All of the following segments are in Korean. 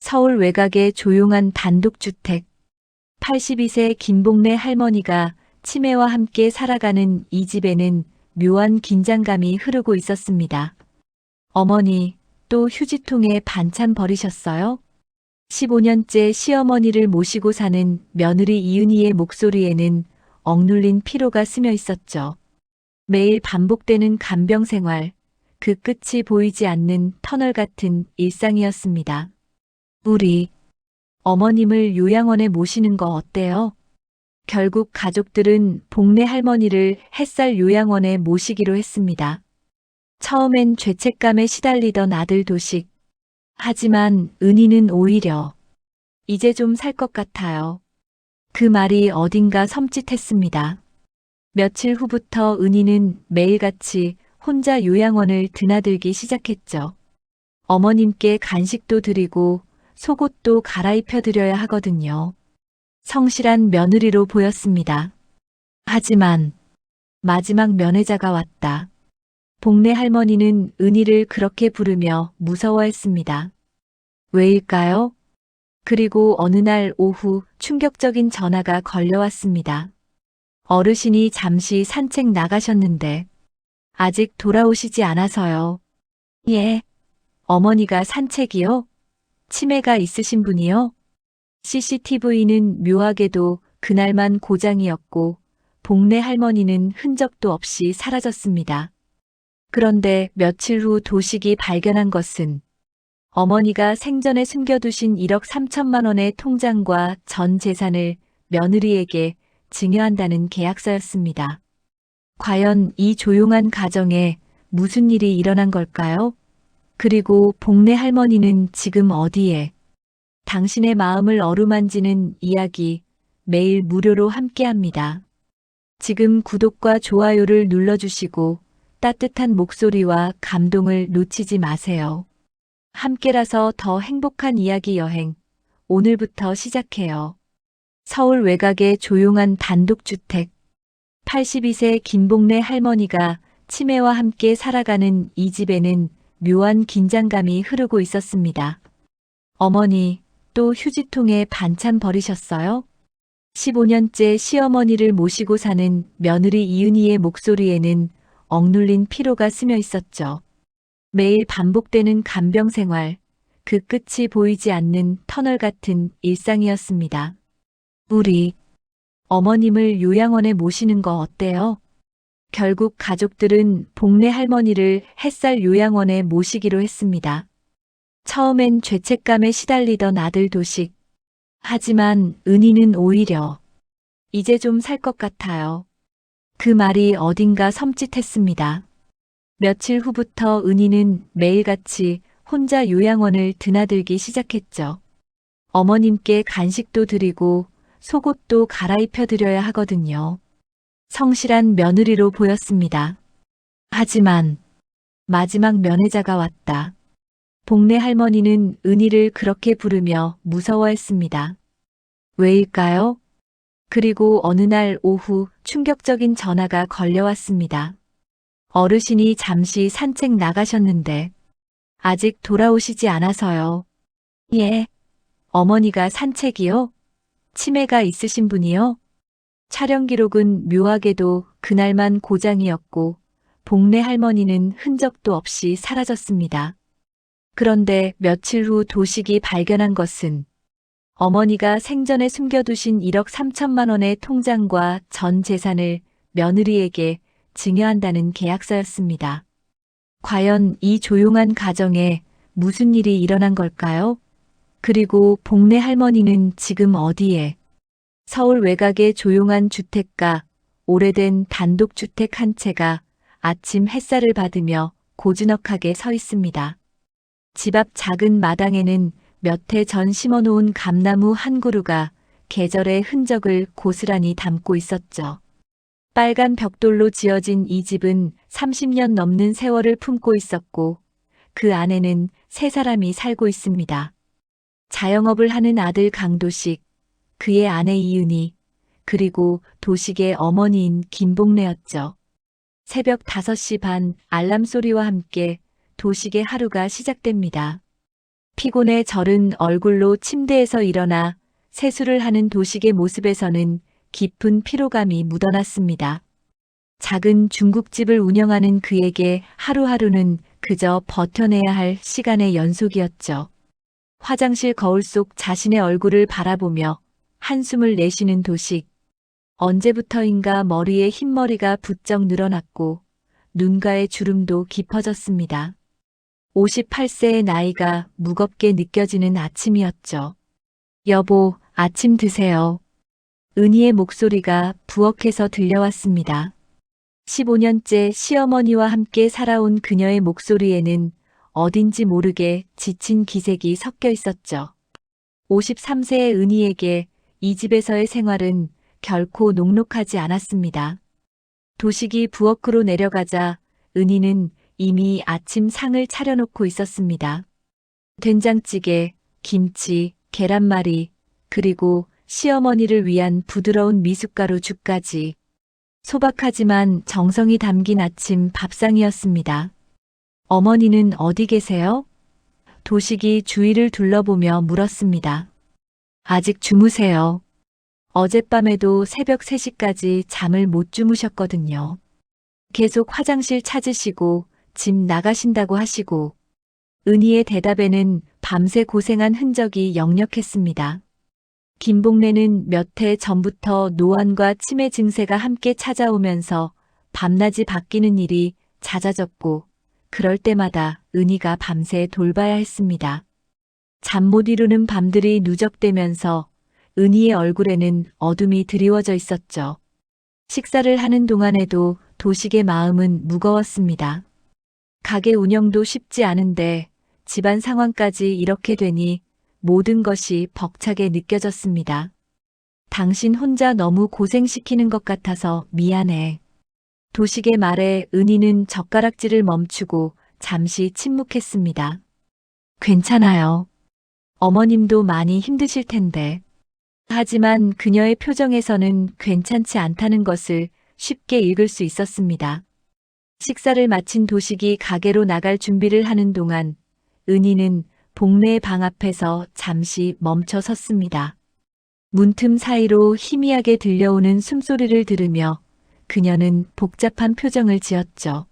서울 외곽의 조용한 단독주택. 82세 김복래 할머니가 치매와 함께 살아가는 이 집에는 묘한 긴장감이 흐르고 있었습니다. 어머니, 또 휴지통에 반찬 버리셨어요? 15년째 시어머니를 모시고 사는 며느리 이은희의 목소리에는 억눌린 피로가 스며 있었죠. 매일 반복되는 간병 생활, 그 끝이 보이지 않는 터널 같은 일상이었습니다. 우리 어머님을 요양원에 모시는 거 어때요? 결국 가족들은 복래 할머니를 햇살 요양원에 모시기로 했습니다. 처음엔 죄책감에 시달리던 아들 도식. 하지만 은희는 오히려 이제 좀 살 것 같아요. 그 말이 어딘가 섬찟했습니다. 며칠 후부터 은희는 매일같이 혼자 요양원을 드나들기 시작했죠. 어머님께 간식도 드리고 속옷도 갈아입혀 드려야 하거든요. 성실한 며느리로 보였습니다. 하지만 마지막 면회자가 왔다. 복래 할머니는 은희를 그렇게 부르며 무서워했습니다. 왜일까요? 그리고 어느 날 오후 충격적인 전화가 걸려왔습니다. 어르신이 잠시 산책 나가셨는데 아직 돌아오시지 않아서요. 예. 어머니가 산책이요? 치매가 있으신 분이요? CCTV는 묘하게도 그날만 고장이었고 복래 할머니는 흔적도 없이 사라졌습니다. 그런데 며칠 후 도식이 발견한 것은 어머니가 생전에 숨겨두신 1억 3천만 원의 통장과 전 재산을 며느리에게 증여한다는 계약서였습니다. 과연 이 조용한 가정에 무슨 일이 일어난 걸까요? 그리고 복래 할머니는 지금 어디에? 당신의 마음을 어루만지는 이야기 매일 무료로 함께합니다. 지금 구독과 좋아요를 눌러주시고 따뜻한 목소리와 감동을 놓치지 마세요. 함께라서 더 행복한 이야기 여행, 오늘부터 시작해요. 서울 외곽의 조용한 단독주택. 82세 김복래 할머니가 치매와 함께 살아가는 이 집에는 묘한 긴장감이 흐르고 있었습니다. 어머니, 또 휴지통에 반찬 버리셨어요? 15년째 시어머니를 모시고 사는 며느리 이은희의 목소리에는 억눌린 피로가 스며 있었죠. 매일 반복되는 간병 생활, 그 끝이 보이지 않는 터널 같은 일상이었습니다. 우리 어머님을 요양원에 모시는 거 어때요? 결국 가족들은 복래 할머니를 햇살 요양원에 모시기로 했습니다. 처음엔 죄책감에 시달리던 아들 도식. 하지만 은희는 오히려 이제 좀 살 것 같아요. 그 말이 어딘가 섬찟했습니다. 며칠 후부터 은희는 매일같이 혼자 요양원을 드나들기 시작했죠. 어머님께 간식도 드리고 속옷도 갈아입혀 드려야 하거든요. 성실한 며느리로 보였습니다. 하지만 마지막 면회자가 왔다. 복래 할머니는 은희를 그렇게 부르며 무서워했습니다. 왜일까요? 그리고 어느 날 오후 충격적인 전화가 걸려왔습니다. 어르신이 잠시 산책 나가셨는데 아직 돌아오시지 않아서요. 예. 어머니가 산책이요? 치매가 있으신 분이요? 촬영 기록은 묘하게도 그날만 고장이었고 복래 할머니는 흔적도 없이 사라졌습니다. 그런데 며칠 후 도식이 발견한 것은 어머니가 생전에 숨겨두신 1억 3천만 원의 통장과 전 재산을 며느리에게 증여한다는 계약서였습니다. 과연 이 조용한 가정에 무슨 일이 일어난 걸까요? 그리고 복래 할머니는 지금 어디에? 서울 외곽의 조용한 주택가, 오래된 단독주택 한 채가 아침 햇살을 받으며 고즈넉하게 서 있습니다. 집 앞 작은 마당에는 몇 해 전 심어놓은 감나무 한 그루가 계절의 흔적을 고스란히 담고 있었죠. 빨간 벽돌로 지어진 이 집은 30년 넘는 세월을 품고 있었고 그 안에는 세 사람이 살고 있습니다. 자영업을 하는 아들 강도식, 그의 아내 이은희, 그리고 도식의 어머니인 김복래였죠. 새벽 5시 반 알람 소리와 함께 도식의 하루가 시작됩니다. 피곤에 절은 얼굴로 침대에서 일어나 세수를 하는 도식의 모습에서는 깊은 피로감이 묻어났습니다. 작은 중국집을 운영하는 그에게 하루하루는 그저 버텨내야 할 시간의 연속이었죠. 화장실 거울 속 자신의 얼굴을 바라보며 한숨을 내쉬는 도식. 언제부터인가 머리에 흰머리가 부쩍 늘어났고 눈가의 주름도 깊어졌습니다. 58세의 나이가 무겁게 느껴지는 아침이었죠. 여보, 아침 드세요. 은희의 목소리가 부엌에서 들려왔습니다. 15년째 시어머니와 함께 살아온 그녀의 목소리에는 어딘지 모르게 지친 기색이 섞여 있었죠. 53세의 은희에게 이 집에서의 생활은 결코 녹록하지 않았습니다. 도식이 부엌으로 내려가자 은희는 이미 아침 상을 차려놓고 있었습니다. 된장찌개, 김치, 계란말이, 그리고 시어머니를 위한 부드러운 미숫가루 죽까지. 소박하지만 정성이 담긴 아침 밥상이었습니다. 어머니는 어디 계세요? 도식이 주위를 둘러보며 물었습니다. 아직 주무세요. 어젯밤에도 새벽 3시까지 잠을 못 주무셨거든요. 계속 화장실 찾으시고 집 나가신다고 하시고. 은희의 대답에는 밤새 고생한 흔적이 역력했습니다. 김복래는 몇 해 전부터 노안과 치매 증세가 함께 찾아오면서 밤낮이 바뀌는 일이 잦아졌고 그럴 때마다 은희가 밤새 돌봐야 했습니다. 잠 못 이루는 밤들이 누적되면서 은희의 얼굴에는 어둠이 드리워져 있었죠. 식사를 하는 동안에도 도식의 마음은 무거웠습니다. 가게 운영도 쉽지 않은데 집안 상황까지 이렇게 되니 모든 것이 벅차게 느껴졌습니다. 당신 혼자 너무 고생시키는 것 같아서 미안해. 도식의 말에 은희는 젓가락질을 멈추고 잠시 침묵했습니다. 괜찮아요. 어머님도 많이 힘드실 텐데. 하지만 그녀의 표정에서는 괜찮지 않다는 것을 쉽게 읽을 수 있었습니다. 식사를 마친 도식이 가게로 나갈 준비를 하는 동안 은희는 복례의 방 앞에서 잠시 멈춰 섰습니다. 문틈 사이로 희미하게 들려오는 숨소리를 들으며 그녀는 복잡한 표정을 지었죠.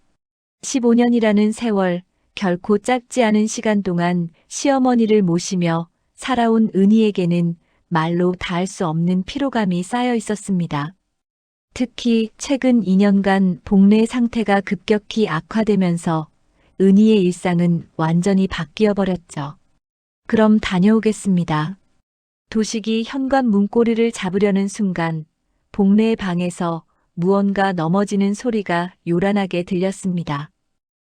15년이라는 세월, 결코 짧지 않은 시간 동안 시어머니를 모시며 살아온 은희에게는 말로 닿을 수 없는 피로감이 쌓여 있었습니다. 특히 최근 2년간 복례의 상태가 급격히 악화되면서 은희의 일상은 완전히 바뀌어 버렸죠. 그럼 다녀오겠습니다. 도식이 현관 문고리를 잡으려는 순간 복례의 방에서 무언가 넘어지는 소리가 요란하게 들렸습니다.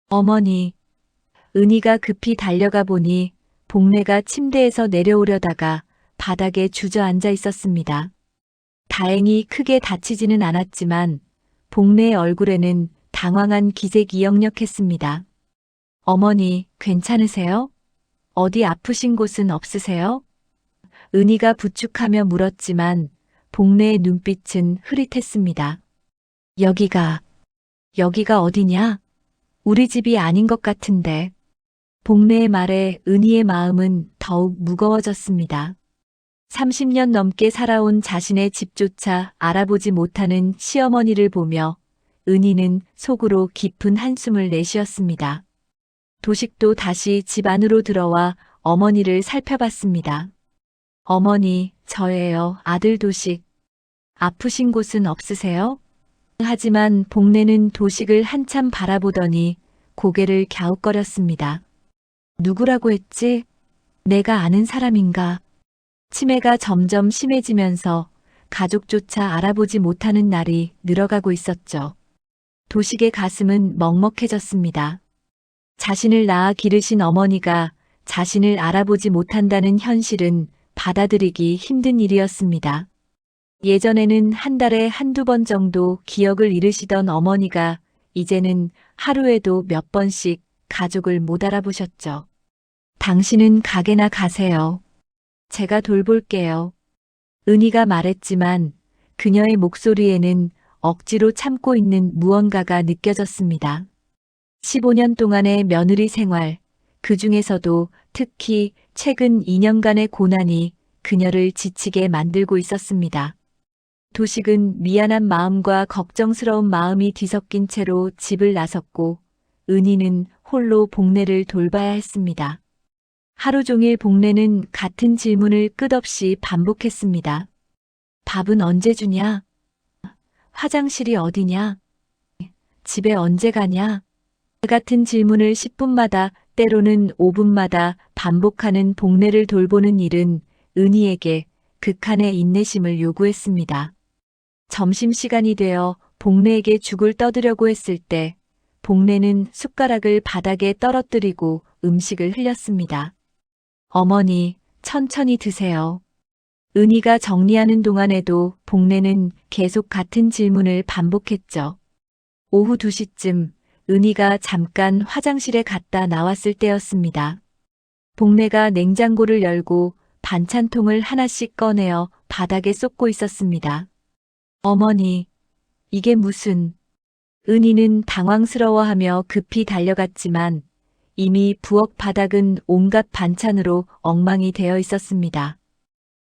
어머니. 은희가 급히 달려가 보니 복례가 침대에서 내려오려다가 바닥에 주저앉아 있었습니다. 다행히 크게 다치지는 않았지만 복례의 얼굴에는 당황한 기색이 역력했습니다. 어머니, 괜찮으세요? 어디 아프신 곳은 없으세요? 은희가 부축하며 물었지만 복례의 눈빛은 흐릿했습니다. 여기가 어디냐? 우리 집이 아닌 것 같은데. 복례의 말에 은희의 마음은 더욱 무거워졌습니다. 30년 넘게 살아온 자신의 집조차 알아보지 못하는 시어머니를 보며 은희는 속으로 깊은 한숨을 내쉬었습니다. 도식도 다시 집 안으로 들어와 어머니를 살펴봤습니다. 어머니, 저예요, 아들 도식. 아프신 곳은 없으세요? 하지만 복례는 도식을 한참 바라보더니 고개를 갸웃거렸습니다. 누구라고 했지? 내가 아는 사람인가? 치매가 점점 심해지면서 가족조차 알아보지 못하는 날이 늘어가고 있었죠. 도식의 가슴은 먹먹해졌습니다. 자신을 낳아 기르신 어머니가 자신을 알아보지 못한다는 현실은 받아들이기 힘든 일이었습니다. 예전에는 한 달에 한두 번 정도 기억을 잃으시던 어머니가 이제는 하루에도 몇 번씩 가족을 못 알아보셨죠. 당신은 가게나 가세요. 제가 돌볼게요. 은희가 말했지만 그녀의 목소리에는 억지로 참고 있는 무언가가 느껴졌습니다. 15년 동안의 며느리 생활, 그 중에서도 특히 최근 2년간의 고난이 그녀를 지치게 만들고 있었습니다. 도식은 미안한 마음과 걱정스러운 마음이 뒤섞인 채로 집을 나섰고 은희는 홀로 복례를 돌봐야 했습니다. 하루 종일 복례는 같은 질문을 끝없이 반복했습니다. 밥은 언제 주냐? 화장실이 어디냐? 집에 언제 가냐? 같은 질문을 10분마다 때로는 5분마다 반복하는 복례를 돌보는 일은 은희에게 극한의 인내심을 요구했습니다. 점심시간이 되어 복례에게 죽을 떠드려고 했을 때 복례는 숟가락을 바닥에 떨어뜨리고 음식을 흘렸습니다. 어머니, 천천히 드세요. 은희가 정리하는 동안에도 복례는 계속 같은 질문을 반복했죠. 오후 2시쯤 은희가 잠깐 화장실에 갔다 나왔을 때였습니다. 복례가 냉장고를 열고 반찬통을 하나씩 꺼내어 바닥에 쏟고 있었습니다. 어머니, 이게 무슨... 은희는 당황스러워하며 급히 달려갔지만 이미 부엌 바닥은 온갖 반찬으로 엉망이 되어 있었습니다.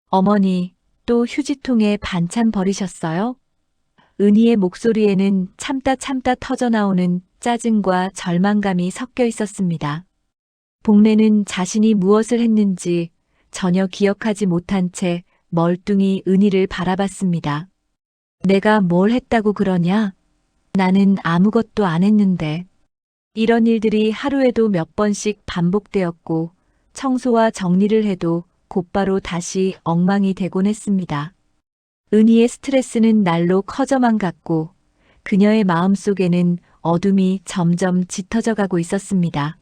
어머니, 또 휴지통에 반찬 버리셨어요? 은희의 목소리에는 참다 터져나오는 짜증과 절망감이 섞여 있었습니다. 복례는 자신이 무엇을 했는지 전혀 기억하지 못한 채 멀뚱히 은희를 바라봤습니다. 내가 뭘 했다고 그러냐? 나는 아무것도 안 했는데. 이런 일들이 하루에도 몇 번씩 반복되었고 청소와 정리를 해도 곧바로 다시 엉망이 되곤 했습니다. 은희의 스트레스는 날로 커져만 갔고 그녀의 마음속에는 어둠이 점점 짙어져 가고 있었습니다.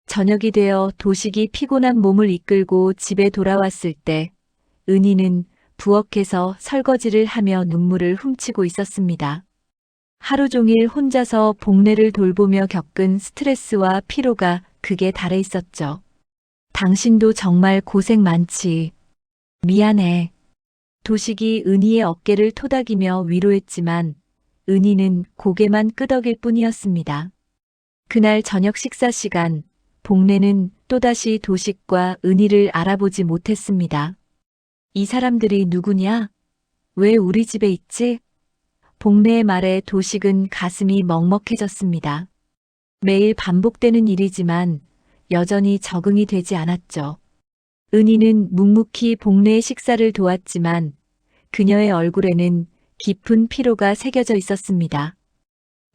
저녁이 되어 도식이 피곤한 몸을 이끌고 집에 돌아왔을 때 은희는 부엌에서 설거지를 하며 눈물을 훔치고 있었습니다. 하루 종일 혼자서 복례를 돌보며 겪은 스트레스와 피로가 극에 달해 있었죠. 당신도 정말 고생 많지. 미안해. 도식이 은희의 어깨를 토닥이며 위로했지만 은희는 고개만 끄덕일 뿐이었습니다. 그날 저녁 식사 시간, 복례는 또다시 도식과 은희를 알아보지 못했습니다. 이 사람들이 누구냐? 왜 우리 집에 있지? 복례의 말에 도식은 가슴이 먹먹해졌습니다. 매일 반복되는 일이지만 여전히 적응이 되지 않았죠. 은희는 묵묵히 복례의 식사를 도왔지만 그녀의 얼굴에는 깊은 피로가 새겨져 있었습니다.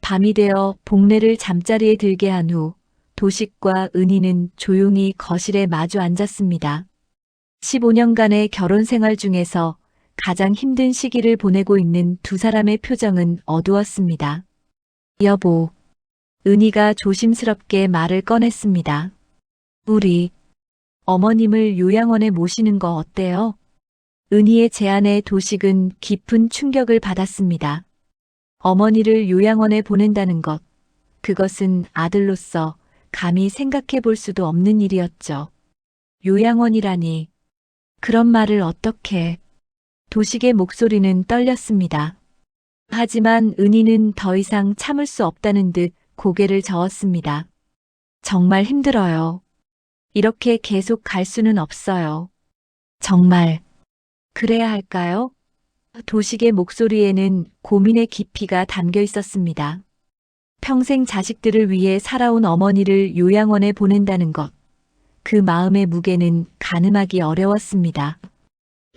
밤이 되어 복례를 잠자리에 들게 한 후 도식과 은희는 조용히 거실에 마주 앉았습니다. 15년간의 결혼 생활 중에서 가장 힘든 시기를 보내고 있는 두 사람의 표정은 어두웠습니다. 여보, 은희가 조심스럽게 말을 꺼냈습니다. 우리 어머님을 요양원에 모시는 거 어때요? 은희의 제안에 도식은 깊은 충격을 받았습니다. 어머니를 요양원에 보낸다는 것, 그것은 아들로서 감히 생각해 볼 수도 없는 일이었죠. 요양원이라니, 그런 말을 어떻게... 도식의 목소리는 떨렸습니다. 하지만 은희는 더 이상 참을 수 없다는 듯 고개를 저었습니다. 정말 힘들어요. 이렇게 계속 갈 수는 없어요. 정말 그래야 할까요? 도식의 목소리에는 고민의 깊이가 담겨 있었습니다. 평생 자식들을 위해 살아온 어머니를 요양원에 보낸다는 것. 그 마음의 무게는 가늠하기 어려웠습니다.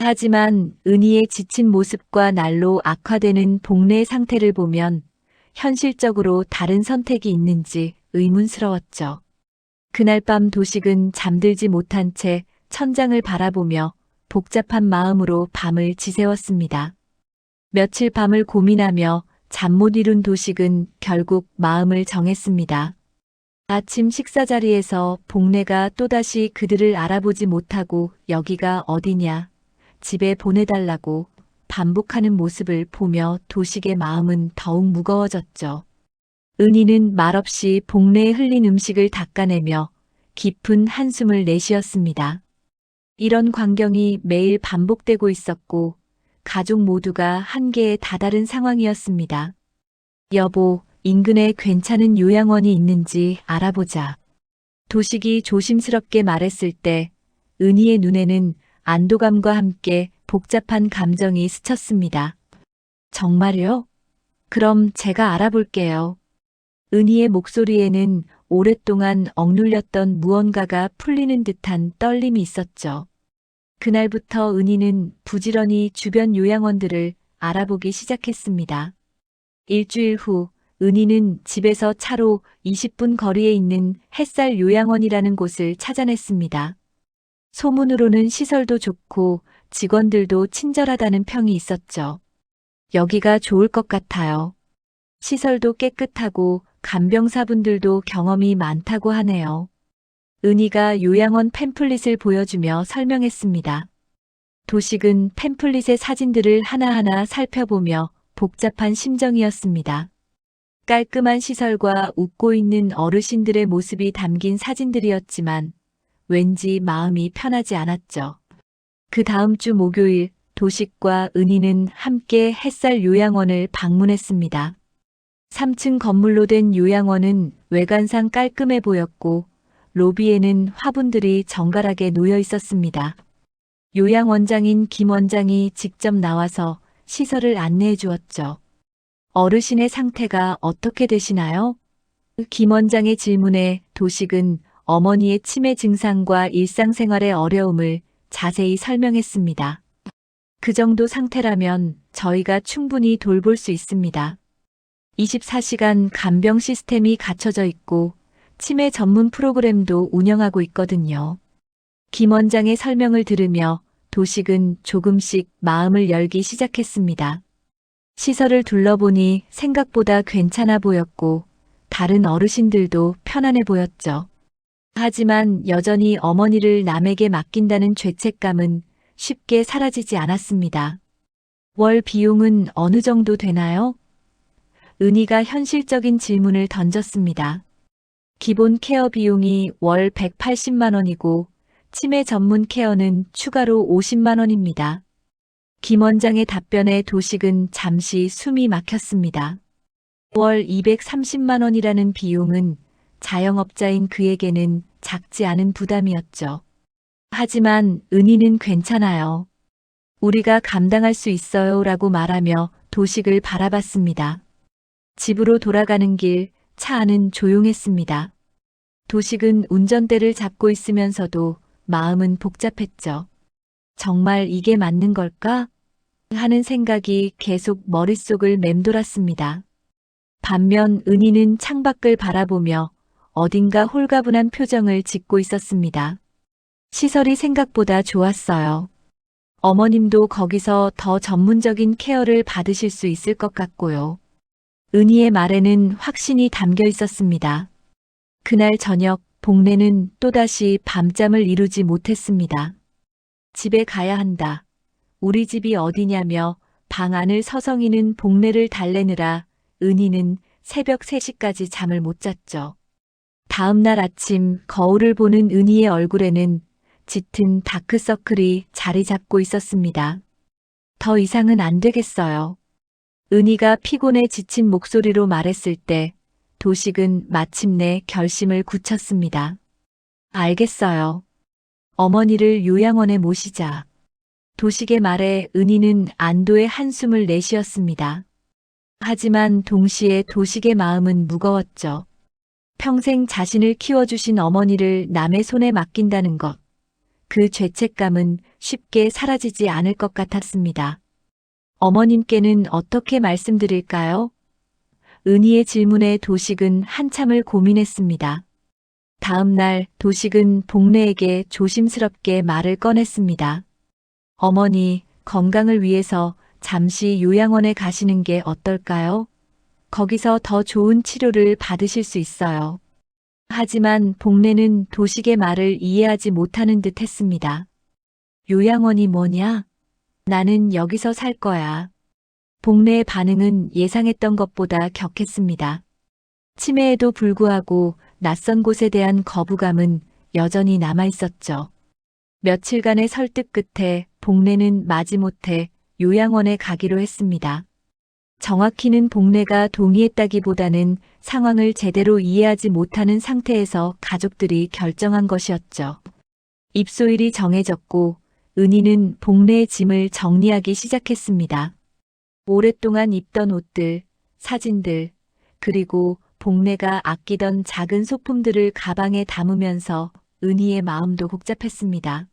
하지만 은희의 지친 모습과 날로 악화되는 복례의 상태를 보면 현실적으로 다른 선택이 있는지 의문스러웠죠. 그날 밤 도식은 잠들지 못한 채 천장을 바라보며 복잡한 마음으로 밤을 지새웠습니다. 며칠 밤을 고민하며 잠 못 이룬 도식은 결국 마음을 정했습니다. 아침 식사 자리에서 복례가 또다시 그들을 알아보지 못하고 여기가 어디냐, 집에 보내달라고 반복하는 모습을 보며 도식의 마음은 더욱 무거워졌죠. 은희는 말없이 복례에 흘린 음식을 닦아내며 깊은 한숨을 내쉬었습니다. 이런 광경이 매일 반복되고 있었고 가족 모두가 한계에 다다른 상황이었습니다. 여보, 인근에 괜찮은 요양원이 있는지 알아보자. 도식이 조심스럽게 말했을 때 은희의 눈에는 안도감과 함께 복잡한 감정이 스쳤습니다. 정말요? 그럼 제가 알아볼게요. 은희의 목소리에는 오랫동안 억눌렸던 무언가가 풀리는 듯한 떨림이 있었죠. 그날부터 은희는 부지런히 주변 요양원들을 알아보기 시작했습니다. 일주일 후 은희는 집에서 차로 20분 거리에 있는 햇살 요양원이라는 곳을 찾아냈습니다. 소문으로는 시설도 좋고 직원들도 친절하다는 평이 있었죠. 여기가 좋을 것 같아요. 시설도 깨끗하고 간병사분들도 경험이 많다고 하네요. 은희가 요양원 팸플릿을 보여주며 설명했습니다. 도식은 팸플릿의 사진들을 하나하나 살펴보며 복잡한 심정이었습니다. 깔끔한 시설과 웃고 있는 어르신들의 모습이 담긴 사진들이었지만 왠지 마음이 편하지 않았죠. 그 다음 주 목요일 도식과 은희는 함께 햇살 요양원을 방문했습니다. 3층 건물로 된 요양원은 외관상 깔끔해 보였고 로비에는 화분들이 정갈하게 놓여 있었습니다. 요양원장인 김 원장이 직접 나와서 시설을 안내해 주었죠. 어르신의 상태가 어떻게 되시나요? 김 원장의 질문에 도식은 어머니의 치매 증상과 일상생활의 어려움을 자세히 설명했습니다. 그 정도 상태라면 저희가 충분히 돌볼 수 있습니다. 24시간 간병 시스템이 갖춰져 있고 치매 전문 프로그램도 운영하고 있거든요. 김 원장의 설명을 들으며 도식은 조금씩 마음을 열기 시작했습니다. 시설을 둘러보니 생각보다 괜찮아 보였고 다른 어르신들도 편안해 보였죠. 하지만 여전히 어머니를 남에게 맡긴다는 죄책감은 쉽게 사라지지 않았습니다. 월 비용은 어느 정도 되나요? 은희가 현실적인 질문을 던졌습니다. 기본 케어 비용이 월 180만 원이고 치매 전문 케어는 추가로 50만 원입니다. 김 원장의 답변에 도식은 잠시 숨이 막혔습니다. 월 230만 원이라는 비용은 자영업자인 그에게는 작지 않은 부담이었죠. 하지만 은희는 괜찮아요. 우리가 감당할 수 있어요 라고 말하며 도식을 바라봤습니다. 집으로 돌아가는 길 차 안은 조용했습니다. 도식은 운전대를 잡고 있으면서도 마음은 복잡했죠. 정말 이게 맞는 걸까? 하는 생각이 계속 머릿속을 맴돌았습니다. 반면 은희는 창밖을 바라보며 어딘가 홀가분한 표정을 짓고 있었습니다. 시설이 생각보다 좋았어요. 어머님도 거기서 더 전문적인 케어를 받으실 수 있을 것 같고요. 은희의 말에는 확신이 담겨 있었습니다. 그날 저녁 복래는 또다시 밤잠을 이루지 못했습니다. 집에 가야 한다. 우리 집이 어디냐며 방 안을 서성이는 복래를 달래느라 은희는 새벽 3시까지 잠을 못 잤죠. 다음 날 아침 거울을 보는 은희의 얼굴에는 짙은 다크서클이 자리 잡고 있었습니다. 더 이상은 안 되겠어요. 은희가 피곤해 지친 목소리로 말했을 때 도식은 마침내 결심을 굳혔습니다. 알겠어요. 어머니를 요양원에 모시자. 도식의 말에 은희는 안도의 한숨을 내쉬었습니다. 하지만 동시에 도식의 마음은 무거웠죠. 평생 자신을 키워주신 어머니를 남의 손에 맡긴다는 것. 그 죄책감은 쉽게 사라지지 않을 것 같았습니다. 어머님께는 어떻게 말씀드릴까요? 은희의 질문에 도식은 한참을 고민했습니다. 다음 날 도식은 복래에게 조심스럽게 말을 꺼냈습니다. 어머니, 건강을 위해서 잠시 요양원에 가시는 게 어떨까요? 거기서 더 좋은 치료를 받으실 수 있어요. 하지만 복래는 도식의 말을 이해하지 못하는 듯 했습니다. 요양원이 뭐냐? 나는 여기서 살 거야. 복래의 반응은 예상했던 것보다 격했습니다. 치매에도 불구하고 낯선 곳에 대한 거부감은 여전히 남아 있었죠. 며칠간의 설득 끝에 복래는 마지못해 요양원에 가기로 했습니다. 정확히는 복례가 동의했다기보다는 상황을 제대로 이해하지 못하는 상태에서 가족들이 결정한 것이었죠. 입소일이 정해졌고 은희는 복례의 짐을 정리하기 시작했습니다. 오랫동안 입던 옷들, 사진들, 그리고 복례가 아끼던 작은 소품들을 가방에 담으면서 은희의 마음도 복잡했습니다.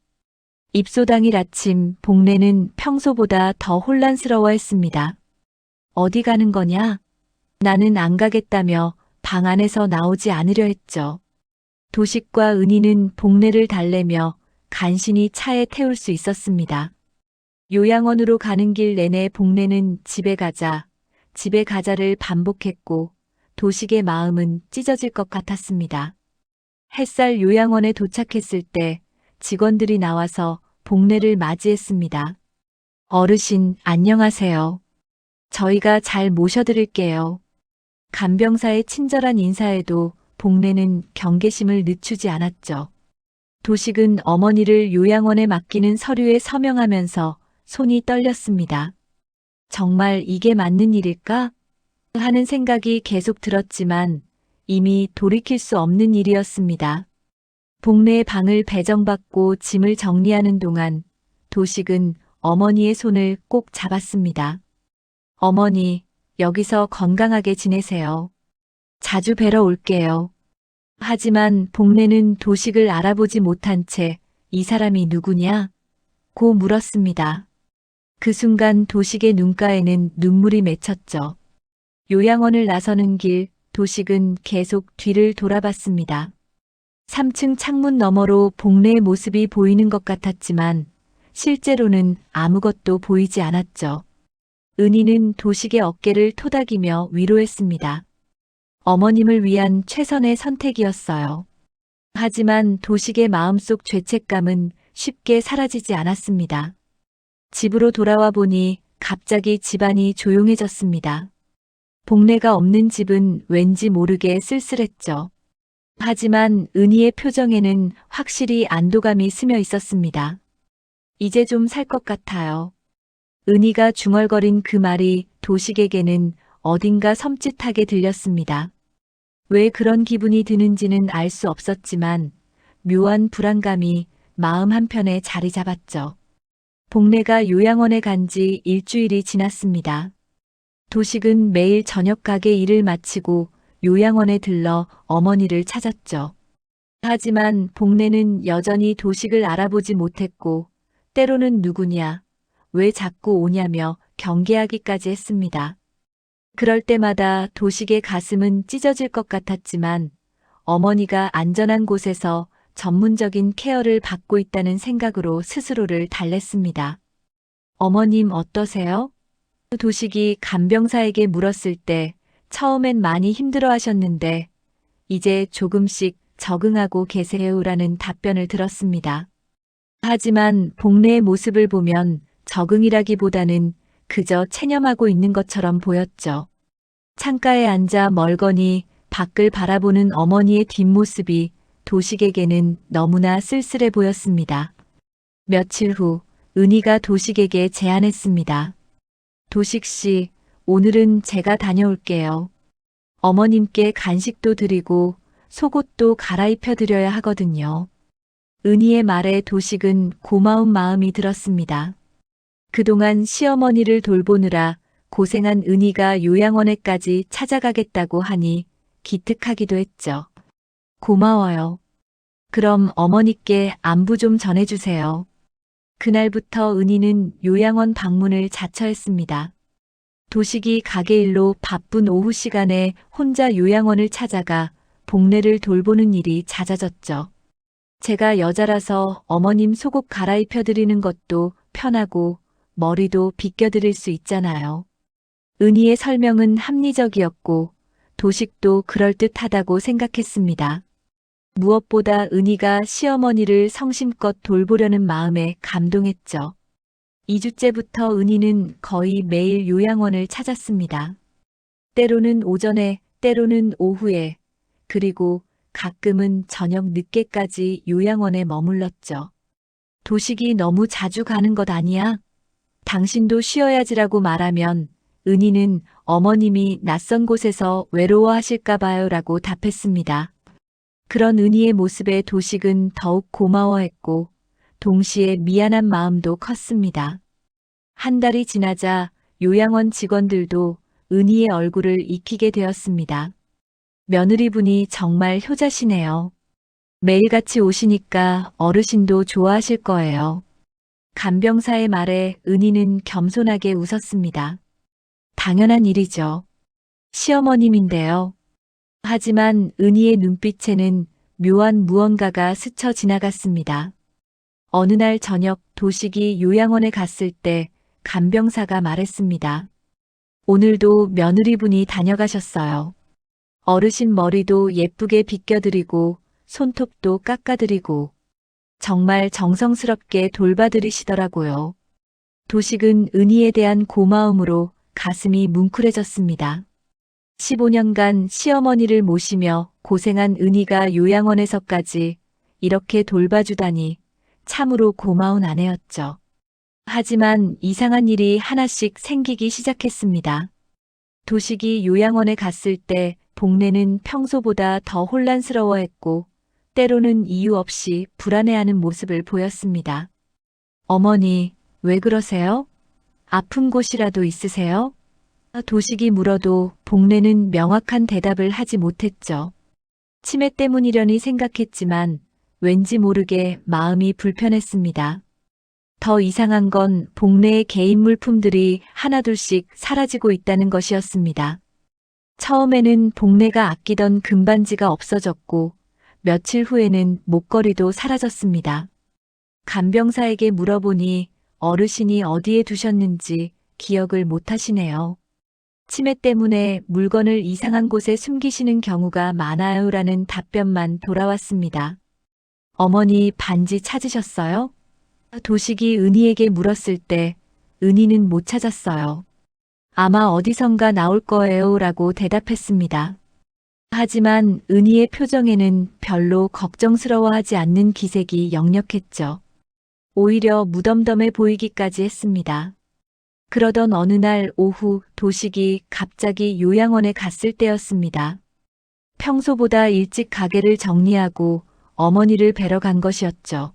입소 당일 아침 복례는 평소보다 더 혼란스러워했습니다. 어디 가는 거냐? 나는 안 가겠다며 방 안에서 나오지 않으려 했죠. 도식과 은희는 복례를 달래며 간신히 차에 태울 수 있었습니다. 요양원으로 가는 길 내내 복례는 집에 가자를 반복했고 도식의 마음은 찢어질 것 같았습니다. 햇살 요양원에 도착했을 때 직원들이 나와서 복례를 맞이했습니다. 어르신, 안녕하세요. 저희가 잘 모셔드릴게요. 간병사의 친절한 인사에도 복례는 경계심을 늦추지 않았죠. 도식은 어머니를 요양원에 맡기는 서류에 서명하면서 손이 떨렸습니다. 정말 이게 맞는 일일까? 하는 생각이 계속 들었지만 이미 돌이킬 수 없는 일이었습니다. 복례의 방을 배정받고 짐을 정리하는 동안 도식은 어머니의 손을 꼭 잡았습니다. 어머니, 여기서 건강하게 지내세요. 자주 뵈러 올게요. 하지만 복례는 도식을 알아보지 못한 채 이 사람이 누구냐? 고 물었습니다. 그 순간 도식의 눈가에는 눈물이 맺혔죠. 요양원을 나서는 길, 도식은 계속 뒤를 돌아봤습니다. 3층 창문 너머로 복례의 모습이 보이는 것 같았지만 실제로는 아무것도 보이지 않았죠. 은희는 도식의 어깨를 토닥이며 위로했습니다. 어머님을 위한 최선의 선택이었어요. 하지만 도식의 마음속 죄책감은 쉽게 사라지지 않았습니다. 집으로 돌아와 보니 갑자기 집안이 조용해졌습니다. 복례가 없는 집은 왠지 모르게 쓸쓸했죠. 하지만 은희의 표정에는 확실히 안도감이 스며 있었습니다. 이제 좀 살 것 같아요. 은희가 중얼거린 그 말이 도식에게는 어딘가 섬찟하게 들렸습니다. 왜 그런 기분이 드는지는 알 수 없었지만 묘한 불안감이 마음 한편에 자리 잡았죠. 복례가 요양원에 간 지 일주일이 지났습니다. 도식은 매일 저녁 가게 일을 마치고 요양원에 들러 어머니를 찾았죠. 하지만 복례는 여전히 도식을 알아보지 못했고 때로는 누구냐, 왜 자꾸 오냐며 경계하기까지 했습니다. 그럴 때마다 도식의 가슴은 찢어질 것 같았지만 어머니가 안전한 곳에서 전문적인 케어를 받고 있다는 생각으로 스스로를 달랬습니다. 어머님 어떠세요? 도식이 간병사에게 물었을 때 처음엔 많이 힘들어 하셨는데 이제 조금씩 적응하고 계세요라는 답변을 들었습니다. 하지만 복례의 모습을 보면 적응이라기보다는 그저 체념하고 있는 것처럼 보였죠. 창가에 앉아 멀거니 밖을 바라보는 어머니의 뒷모습이 도식에게는 너무나 쓸쓸해 보였습니다. 며칠 후 은희가 도식에게 제안했습니다. 도식 씨, 오늘은 제가 다녀올게요. 어머님께 간식도 드리고 속옷도 갈아입혀 드려야 하거든요. 은희의 말에 도식은 고마운 마음이 들었습니다. 그동안 시어머니를 돌보느라 고생한 은희가 요양원에까지 찾아가겠다고 하니 기특하기도 했죠. 고마워요. 그럼 어머니께 안부 좀 전해주세요. 그날부터 은희는 요양원 방문을 자처했습니다. 도식이 가게 일로 바쁜 오후 시간에 혼자 요양원을 찾아가 복례를 돌보는 일이 잦아졌죠. 제가 여자라서 어머님 속옷 갈아입혀 드리는 것도 편하고 머리도 빗겨드릴 수 있잖아요. 은희의 설명은 합리적이었고 도식도 그럴듯하다고 생각했습니다. 무엇보다 은희가 시어머니를 성심껏 돌보려는 마음에 감동했죠. 2주째부터 은희는 거의 매일 요양원을 찾았습니다. 때로는 오전에, 때로는 오후에, 그리고 가끔은 저녁 늦게까지 요양원에 머물렀죠. 도식이 너무 자주 가는 것 아니야? 당신도 쉬어야지라고 말하면 은희는 어머님이 낯선 곳에서 외로워하실까 봐요라고 답했습니다. 그런 은희의 모습에 도식은 더욱 고마워했고 동시에 미안한 마음도 컸습니다. 한 달이 지나자 요양원 직원들도 은희의 얼굴을 익히게 되었습니다. 며느리분이 정말 효자시네요. 매일같이 오시니까 어르신도 좋아하실 거예요. 간병사의 말에 은희는 겸손하게 웃었습니다. 당연한 일이죠. 시어머님인데요. 하지만 은희의 눈빛에는 묘한 무언가가 스쳐 지나갔습니다. 어느 날 저녁 도식이 요양원에 갔을 때 간병사가 말했습니다. 오늘도 며느리분이 다녀가셨어요. 어르신 머리도 예쁘게 빗겨드리고 손톱도 깎아드리고 정말 정성스럽게 돌봐드리시더라고요. 도식은 은희에 대한 고마움으로 가슴이 뭉클해졌습니다. 15년간 시어머니를 모시며 고생한 은희가 요양원에서까지 이렇게 돌봐주다니 참으로 고마운 아내였죠. 하지만 이상한 일이 하나씩 생기기 시작했습니다. 도식이 요양원에 갔을 때 복례는 평소보다 더 혼란스러워했고 때로는 이유 없이 불안해하는 모습을 보였습니다. 어머니, 왜 그러세요? 아픈 곳이라도 있으세요? 도식이 물어도 복례는 명확한 대답을 하지 못했죠. 치매 때문이려니 생각했지만 왠지 모르게 마음이 불편했습니다. 더 이상한 건 복례의 개인 물품들이 하나둘씩 사라지고 있다는 것이었습니다. 처음에는 복례가 아끼던 금반지가 없어졌고 며칠 후에는 목걸이도 사라졌습니다. 간병사에게 물어보니 어르신이 어디에 두셨는지 기억을 못하시네요. 치매 때문에 물건을 이상한 곳에 숨기시는 경우가 많아요라는 답변만 돌아왔습니다. 어머니 반지 찾으셨어요? 도식이 은희에게 물었을 때 은희는 못 찾았어요. 아마 어디선가 나올 거예요 라고 대답했습니다. 하지만 은희의 표정에는 별로 걱정스러워하지 않는 기색이 역력했죠. 오히려 무덤덤해 보이기까지 했습니다. 그러던 어느 날 오후 도식이 갑자기 요양원에 갔을 때였습니다. 평소보다 일찍 가게를 정리하고 어머니를 뵈러 간 것이었죠.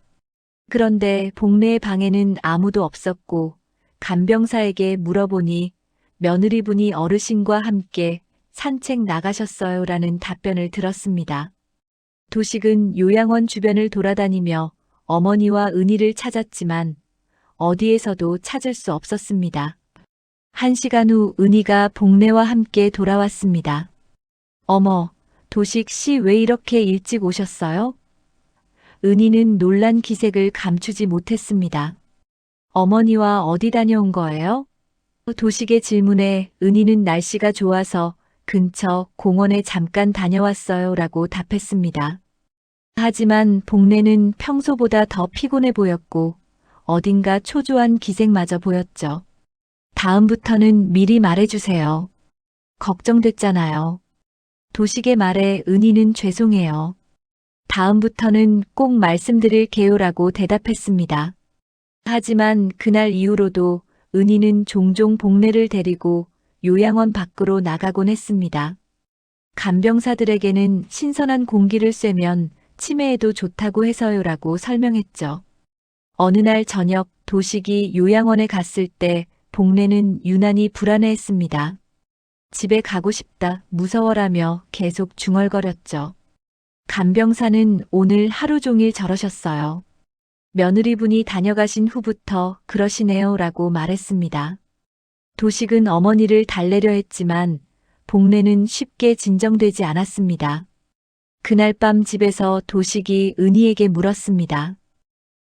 그런데 복례의 방에는 아무도 없었고 간병사에게 물어보니 며느리분이 어르신과 함께 산책 나가셨어요라는 답변을 들었습니다. 도식은 요양원 주변을 돌아다니며 어머니와 은희를 찾았지만 어디에서도 찾을 수 없었습니다. 1시간 후 은희가 복례와 함께 돌아왔습니다. 어머, 도식 씨 왜 이렇게 일찍 오셨어요? 은희는 놀란 기색을 감추지 못했습니다. 어머니와 어디 다녀온 거예요? 도식의 질문에 은희는 날씨가 좋아서 근처 공원에 잠깐 다녀왔어요 라고 답했습니다. 하지만 복례는 평소보다 더 피곤해 보였고 어딘가 초조한 기색마저 보였죠. 다음부터는 미리 말해주세요. 걱정됐잖아요. 도식의 말에 은희는 죄송해요. 다음부터는 꼭 말씀드릴게요라고 대답했습니다. 하지만 그날 이후로도 은희는 종종 복례를 데리고 요양원 밖으로 나가곤 했습니다. 간병사들에게는 신선한 공기를 쐬면 치매에도 좋다고 해서요라고 설명했죠. 어느 날 저녁 도식이 요양원에 갔을 때 복례는 유난히 불안해했습니다. 집에 가고 싶다, 무서워라며 계속 중얼거렸죠. 간병사는 오늘 하루 종일 저러셨어요. 며느리분이 다녀가신 후부터 그러시네요 라고 말했습니다. 도식은 어머니를 달래려 했지만 복례는 쉽게 진정되지 않았습니다. 그날 밤 집에서 도식이 은희에게 물었습니다.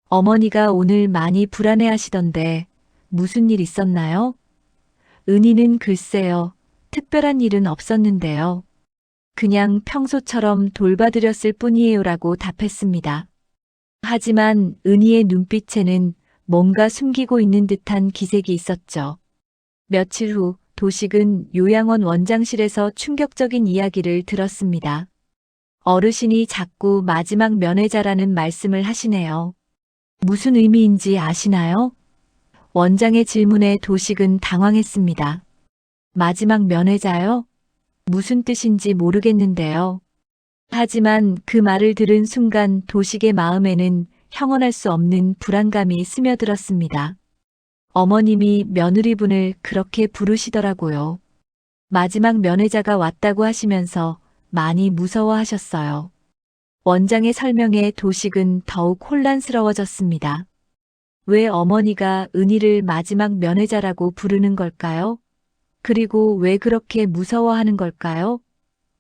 어머니가 오늘 많이 불안해하시던데 무슨 일 있었나요? 은희는 글쎄요, 특별한 일은 없었는데요. 그냥 평소처럼 돌봐드렸을 뿐이에요 라고 답했습니다. 하지만 은희의 눈빛에는 뭔가 숨기고 있는 듯한 기색이 있었죠. 며칠 후 도식은 요양원 원장실에서 충격적인 이야기를 들었습니다. 어르신이 자꾸 마지막 면회자라는 말씀을 하시네요. 무슨 의미인지 아시나요? 원장의 질문에 도식은 당황했습니다. 마지막 면회자요? 무슨 뜻인지 모르겠는데요. 하지만 그 말을 들은 순간 도식의 마음에는 형언할 수 없는 불안감이 스며들었습니다. 어머님이 며느리분을 그렇게 부르시더라고요. 마지막 면회자가 왔다고 하시면서 많이 무서워하셨어요. 원장의 설명에 도식은 더욱 혼란스러워졌습니다. 왜 어머니가 은희를 마지막 면회자라고 부르는 걸까요? 그리고 왜 그렇게 무서워하는 걸까요?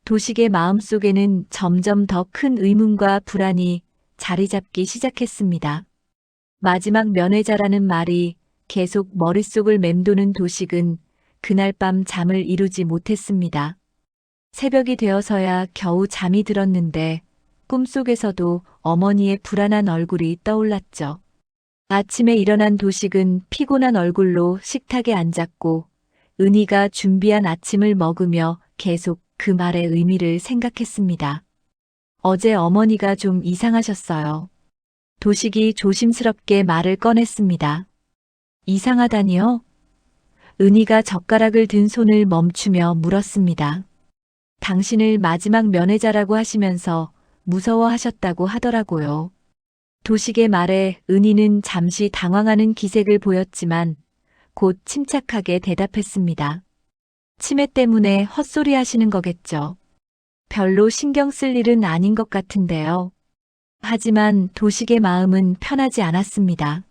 도식의 마음속에는 점점 더 큰 의문과 불안이 자리 잡기 시작했습니다. 마지막 면회자라는 말이 계속 머릿속을 맴도는 도식은 그날 밤 잠을 이루지 못했습니다. 새벽이 되어서야 겨우 잠이 들었는데 꿈속에서도 어머니의 불안한 얼굴이 떠올랐죠. 아침에 일어난 도식은 피곤한 얼굴로 식탁에 앉았고 은희가 준비한 아침을 먹으며 계속 그 말의 의미를 생각했습니다. 어제 어머니가 좀 이상하셨어요. 도식이 조심스럽게 말을 꺼냈습니다. 이상하다니요? 은희가 젓가락을 든 손을 멈추며 물었습니다. 당신을 마지막 면회자라고 하시면서 무서워하셨다고 하더라고요. 도식의 말에 은희는 잠시 당황하는 기색을 보였지만 곧 침착하게 대답했습니다. 치매 때문에 헛소리 하시는 거겠죠. 별로 신경 쓸 일은 아닌 것 같은데요. 하지만 도식의 마음은 편하지 않았습니다.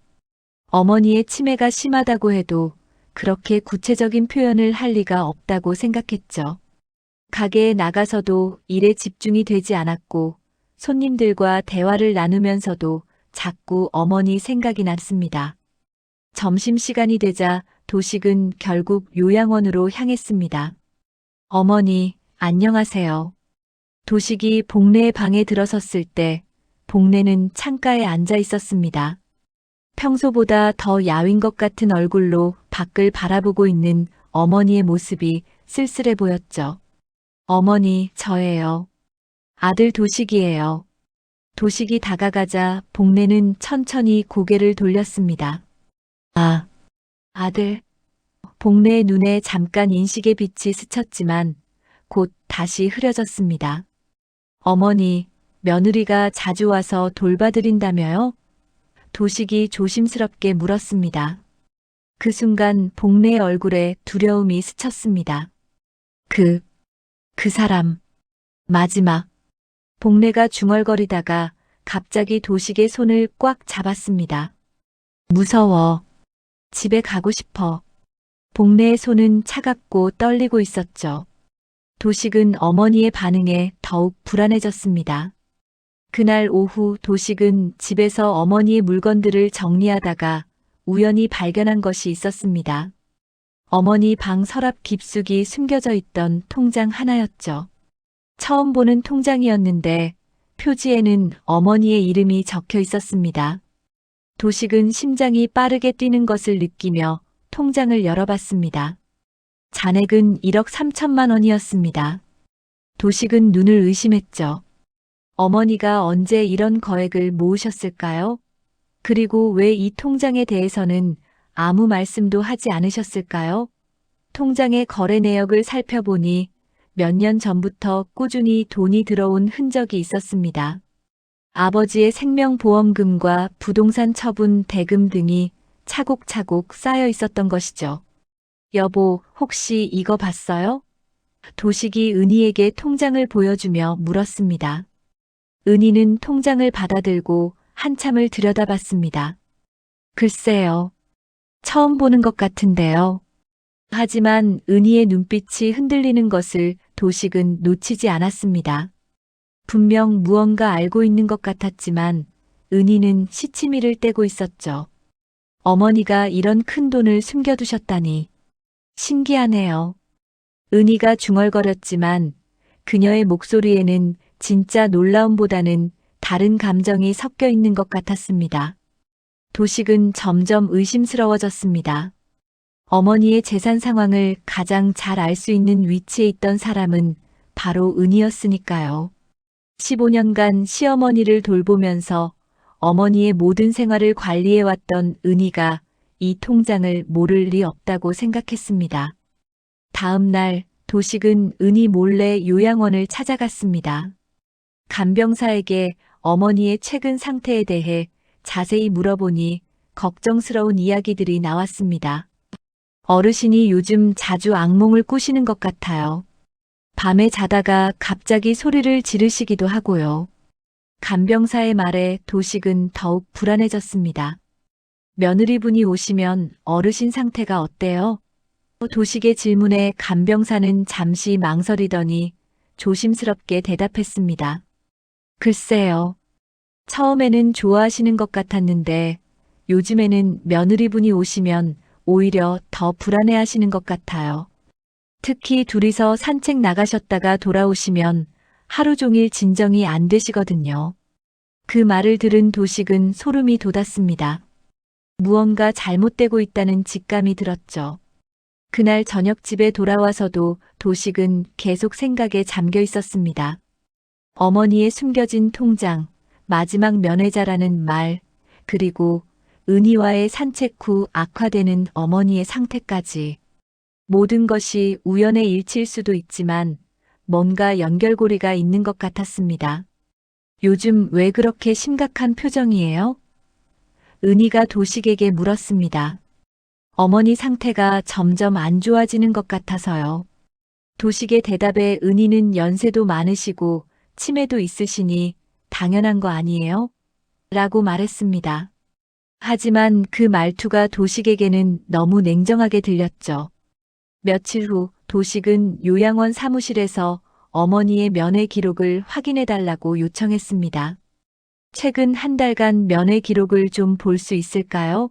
어머니의 치매가 심하다고 해도 그렇게 구체적인 표현을 할 리가 없다고 생각했죠. 가게에 나가서도 일에 집중이 되지 않았고 손님들과 대화를 나누면서도 자꾸 어머니 생각이 났습니다. 점심시간이 되자 도식은 결국 요양원으로 향했습니다. 어머니, 안녕하세요. 도식이 복례의 방에 들어섰을 때 복례는 창가에 앉아 있었습니다. 평소보다 더 야윈 것 같은 얼굴로 밖을 바라보고 있는 어머니의 모습이 쓸쓸해 보였죠. 어머니, 저예요. 아들 도식이에요. 도식이 다가가자 복례는 천천히 고개를 돌렸습니다. 아, 아들. 복례의 눈에 잠깐 인식의 빛이 스쳤지만 곧 다시 흐려졌습니다. 어머니, 며느리가 자주 와서 돌봐드린다며요? 도식이 조심스럽게 물었습니다. 그 순간 복례의 얼굴에 두려움이 스쳤습니다. 그 사람. 마지막. 복례가 중얼거리다가 갑자기 도식의 손을 꽉 잡았습니다. 무서워. 집에 가고 싶어. 복례의 손은 차갑고 떨리고 있었죠. 도식은 어머니의 반응에 더욱 불안해졌습니다. 그날 오후 도식은 집에서 어머니의 물건들을 정리하다가 우연히 발견한 것이 있었습니다. 어머니 방 서랍 깊숙이 숨겨져 있던 통장 하나였죠. 처음 보는 통장이었는데 표지에는 어머니의 이름이 적혀 있었습니다. 도식은 심장이 빠르게 뛰는 것을 느끼며 통장을 열어봤습니다. 잔액은 1억 3천만 원이었습니다. 도식은 눈을 의심했죠. 어머니가 언제 이런 거액을 모으셨을까요? 그리고 왜 이 통장에 대해서는 아무 말씀도 하지 않으셨을까요? 통장의 거래 내역을 살펴보니 몇 년 전부터 꾸준히 돈이 들어온 흔적이 있었습니다. 아버지의 생명보험금과 부동산 처분 대금 등이 차곡차곡 쌓여 있었던 것이죠. 여보, 혹시 이거 봤어요? 도식이 은희에게 통장을 보여주며 물었습니다. 은희는 통장을 받아들고 한참을 들여다봤습니다. 글쎄요. 처음 보는 것 같은데요. 하지만 은희의 눈빛이 흔들리는 것을 도식은 놓치지 않았습니다. 분명 무언가 알고 있는 것 같았지만 은희는 시치미를 떼고 있었죠. 어머니가 이런 큰 돈을 숨겨두셨다니. 신기하네요. 은희가 중얼거렸지만 그녀의 목소리에는 진짜 놀라움보다는 다른 감정이 섞여 있는 것 같았습니다. 도식은 점점 의심스러워졌습니다. 어머니의 재산 상황을 가장 잘 알 수 있는 위치에 있던 사람은 바로 은희였으니까요. 15년간 시어머니를 돌보면서 어머니의 모든 생활을 관리해왔던 은희가 이 통장을 모를 리 없다고 생각했습니다. 다음 날 도식은 은희 몰래 요양원을 찾아갔습니다. 간병사에게 어머니의 최근 상태에 대해 자세히 물어보니 걱정스러운 이야기들이 나왔습니다. 어르신이 요즘 자주 악몽을 꾸시는 것 같아요. 밤에 자다가 갑자기 소리를 지르시기도 하고요. 간병사의 말에 도식은 더욱 불안해졌습니다. 며느리분이 오시면 어르신 상태가 어때요? 도식의 질문에 간병사는 잠시 망설이더니 조심스럽게 대답했습니다. 글쎄요. 처음에는 좋아하시는 것 같았는데 요즘에는 며느리분이 오시면 오히려 더 불안해하시는 것 같아요. 특히 둘이서 산책 나가셨다가 돌아오시면 하루 종일 진정이 안 되시거든요. 그 말을 들은 도식은 소름이 돋았습니다. 무언가 잘못되고 있다는 직감이 들었죠. 그날 저녁 집에 돌아와서도 도식은 계속 생각에 잠겨 있었습니다. 어머니의 숨겨진 통장, 마지막 면회자라는 말, 그리고 은희와의 산책 후 악화되는 어머니의 상태까지. 모든 것이 우연의 일치일 수도 있지만 뭔가 연결고리가 있는 것 같았습니다. 요즘 왜 그렇게 심각한 표정이에요? 은희가 도식에게 물었습니다. 어머니 상태가 점점 안 좋아지는 것 같아서요. 도식의 대답에 은희는 연세도 많으시고 치매도 있으시니 당연한 거 아니에요? 라고 말했습니다. 하지만 그 말투가 도식에게는 너무 냉정하게 들렸죠. 며칠 후 도식은 요양원 사무실에서 어머니의 면회 기록을 확인해 달라고 요청했습니다. 최근 한 달간 면회 기록을 좀 볼 수 있을까요?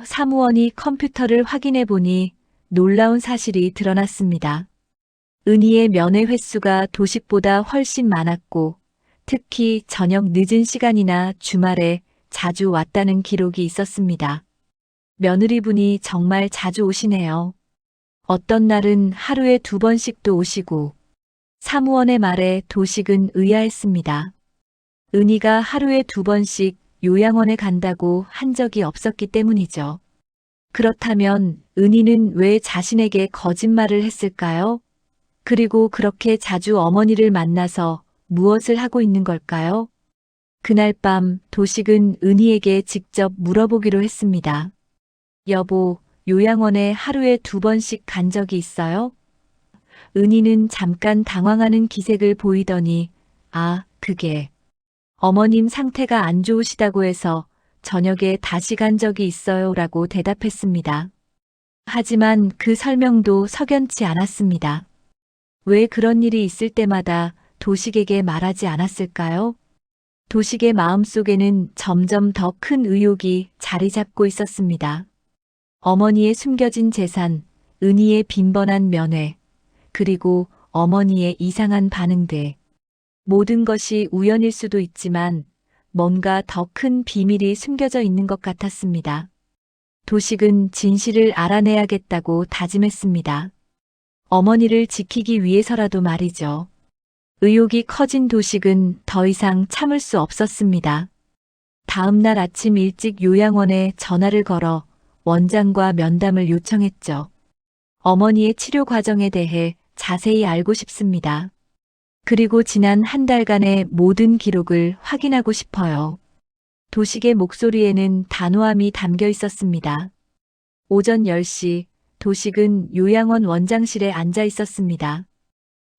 사무원이 컴퓨터를 확인해 보니 놀라운 사실이 드러났습니다. 은희의 면회 횟수가 도식보다 훨씬 많았고 특히 저녁 늦은 시간이나 주말에 자주 왔다는 기록이 있었습니다. 며느리분이 정말 자주 오시네요. 어떤 날은 하루에 2번씩도 오시고 사무원의 말에 도식은 의아했습니다. 은희가 하루에 2번씩 요양원에 간다고 한 적이 없었기 때문이죠. 그렇다면 은희는 왜 자신에게 거짓말을 했을까요? 그리고 그렇게 자주 어머니를 만나서 무엇을 하고 있는 걸까요? 그날 밤 도식은 은희에게 직접 물어보기로 했습니다. 여보, 요양원에 하루에 2번씩 간 적이 있어요? 은희는 잠깐 당황하는 기색을 보이더니 그게 어머님 상태가 안 좋으시다고 해서 저녁에 다시 간 적이 있어요 라고 대답했습니다. 하지만 그 설명도 석연치 않았습니다. 왜 그런 일이 있을 때마다 도식에게 말하지 않았을까요? 도식의 마음속에는 점점 더 큰 의혹이 자리 잡고 있었습니다. 어머니의 숨겨진 재산, 은희의 빈번한 면회, 그리고 어머니의 이상한 반응들. 모든 것이 우연일 수도 있지만 뭔가 더 큰 비밀이 숨겨져 있는 것 같았습니다. 도식은 진실을 알아내야겠다고 다짐했습니다. 어머니를 지키기 위해서라도 말이죠. 의욕이 커진 도식은 더 이상 참을 수 없었습니다. 다음 날 아침 일찍 요양원에 전화를 걸어 원장과 면담을 요청했죠. 어머니의 치료 과정에 대해 자세히 알고 싶습니다. 그리고 지난 한 달간의 모든 기록을 확인하고 싶어요. 도식의 목소리에는 단호함이 담겨 있었습니다. 오전 10시 도식은 요양원 원장실에 앉아 있었습니다.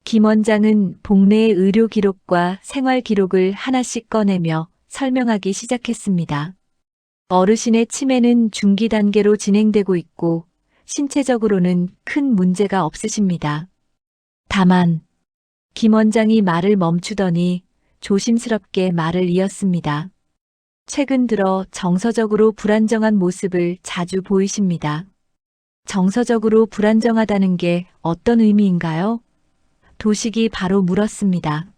김 원장은 복내의 의료 기록과 생활 기록을 하나씩 꺼내며 설명하기 시작했습니다. 어르신의 치매는 중기 단계로 진행되고 있고 신체적으로는 큰 문제가 없으십니다. 다만 김 원장이 말을 멈추더니 조심스럽게 말을 이었습니다. 최근 들어 정서적으로 불안정한 모습을 자주 보이십니다. 정서적으로 불안정하다는 게 어떤 의미인가요? 도식이 바로 물었습니다.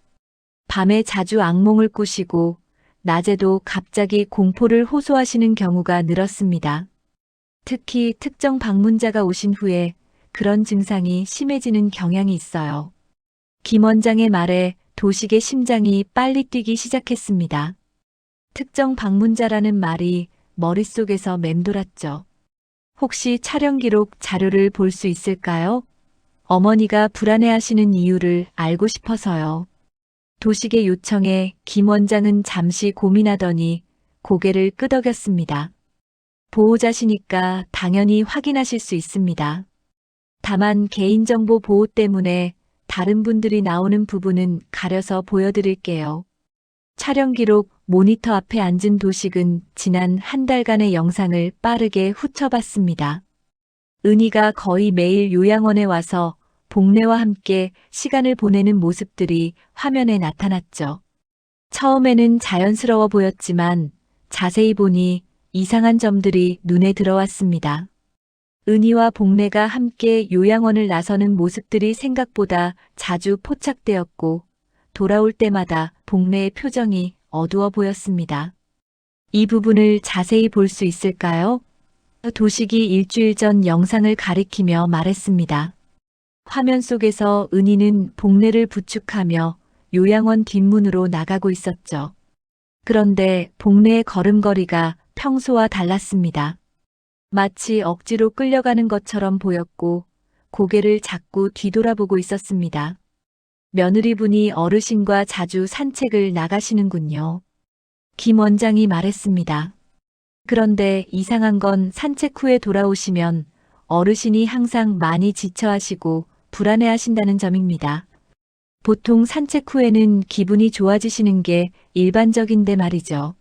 밤에 자주 악몽을 꾸시고 낮에도 갑자기 공포를 호소하시는 경우가 늘었습니다. 특히 특정 방문자가 오신 후에 그런 증상이 심해지는 경향이 있어요. 김 원장의 말에 도식의 심장이 빨리 뛰기 시작했습니다. 특정 방문자라는 말이 머릿속에서 맴돌았죠. 혹시 촬영 기록 자료를 볼 수 있을까요? 어머니가 불안해하시는 이유를 알고 싶어서요. 도식의 요청에 김 원장은 잠시 고민하더니 고개를 끄덕였습니다. 보호자시니까 당연히 확인하실 수 있습니다. 다만 개인정보 보호 때문에 다른 분들이 나오는 부분은 가려서 보여드릴게요. 촬영 기록 모니터 앞에 앉은 도식은 지난 한 달간의 영상을 빠르게 훑어봤습니다. 은희가 거의 매일 요양원에 와서 복례와 함께 시간을 보내는 모습들이 화면에 나타났죠. 처음에는 자연스러워 보였지만 자세히 보니 이상한 점들이 눈에 들어왔습니다. 은희와 복례가 함께 요양원을 나서는 모습들이 생각보다 자주 포착되었고 돌아올 때마다 복례의 표정이 어두워 보였습니다. 이 부분을 자세히 볼 수 있을까요? 도식이 일주일 전 영상을 가리키며 말했습니다. 화면 속에서 은희는 복례를 부축하며 요양원 뒷문으로 나가고 있었죠. 그런데 복례의 걸음걸이가 평소와 달랐습니다. 마치 억지로 끌려가는 것처럼 보였고 고개를 자꾸 뒤돌아보고 있었습니다. 며느리분이 어르신과 자주 산책을 나가시는군요. 김 원장이 말했습니다. 그런데 이상한 건 산책 후에 돌아오시면 어르신이 항상 많이 지쳐하시고 불안해하신다는 점입니다. 보통 산책 후에는 기분이 좋아지시는 게 일반적인데 말이죠.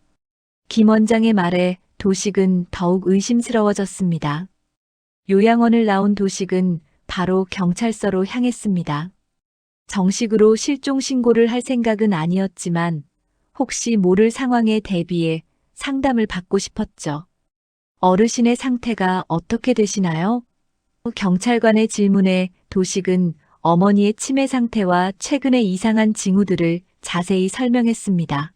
김 원장의 말에 도식은 더욱 의심스러워졌습니다. 요양원을 나온 도식은 바로 경찰서로 향했습니다. 정식으로 실종 신고를 할 생각은 아니었지만 혹시 모를 상황에 대비해 상담을 받고 싶었죠. 어르신의 상태가 어떻게 되시나요? 경찰관의 질문에 도식은 어머니의 치매 상태와 최근의 이상한 징후들을 자세히 설명했습니다.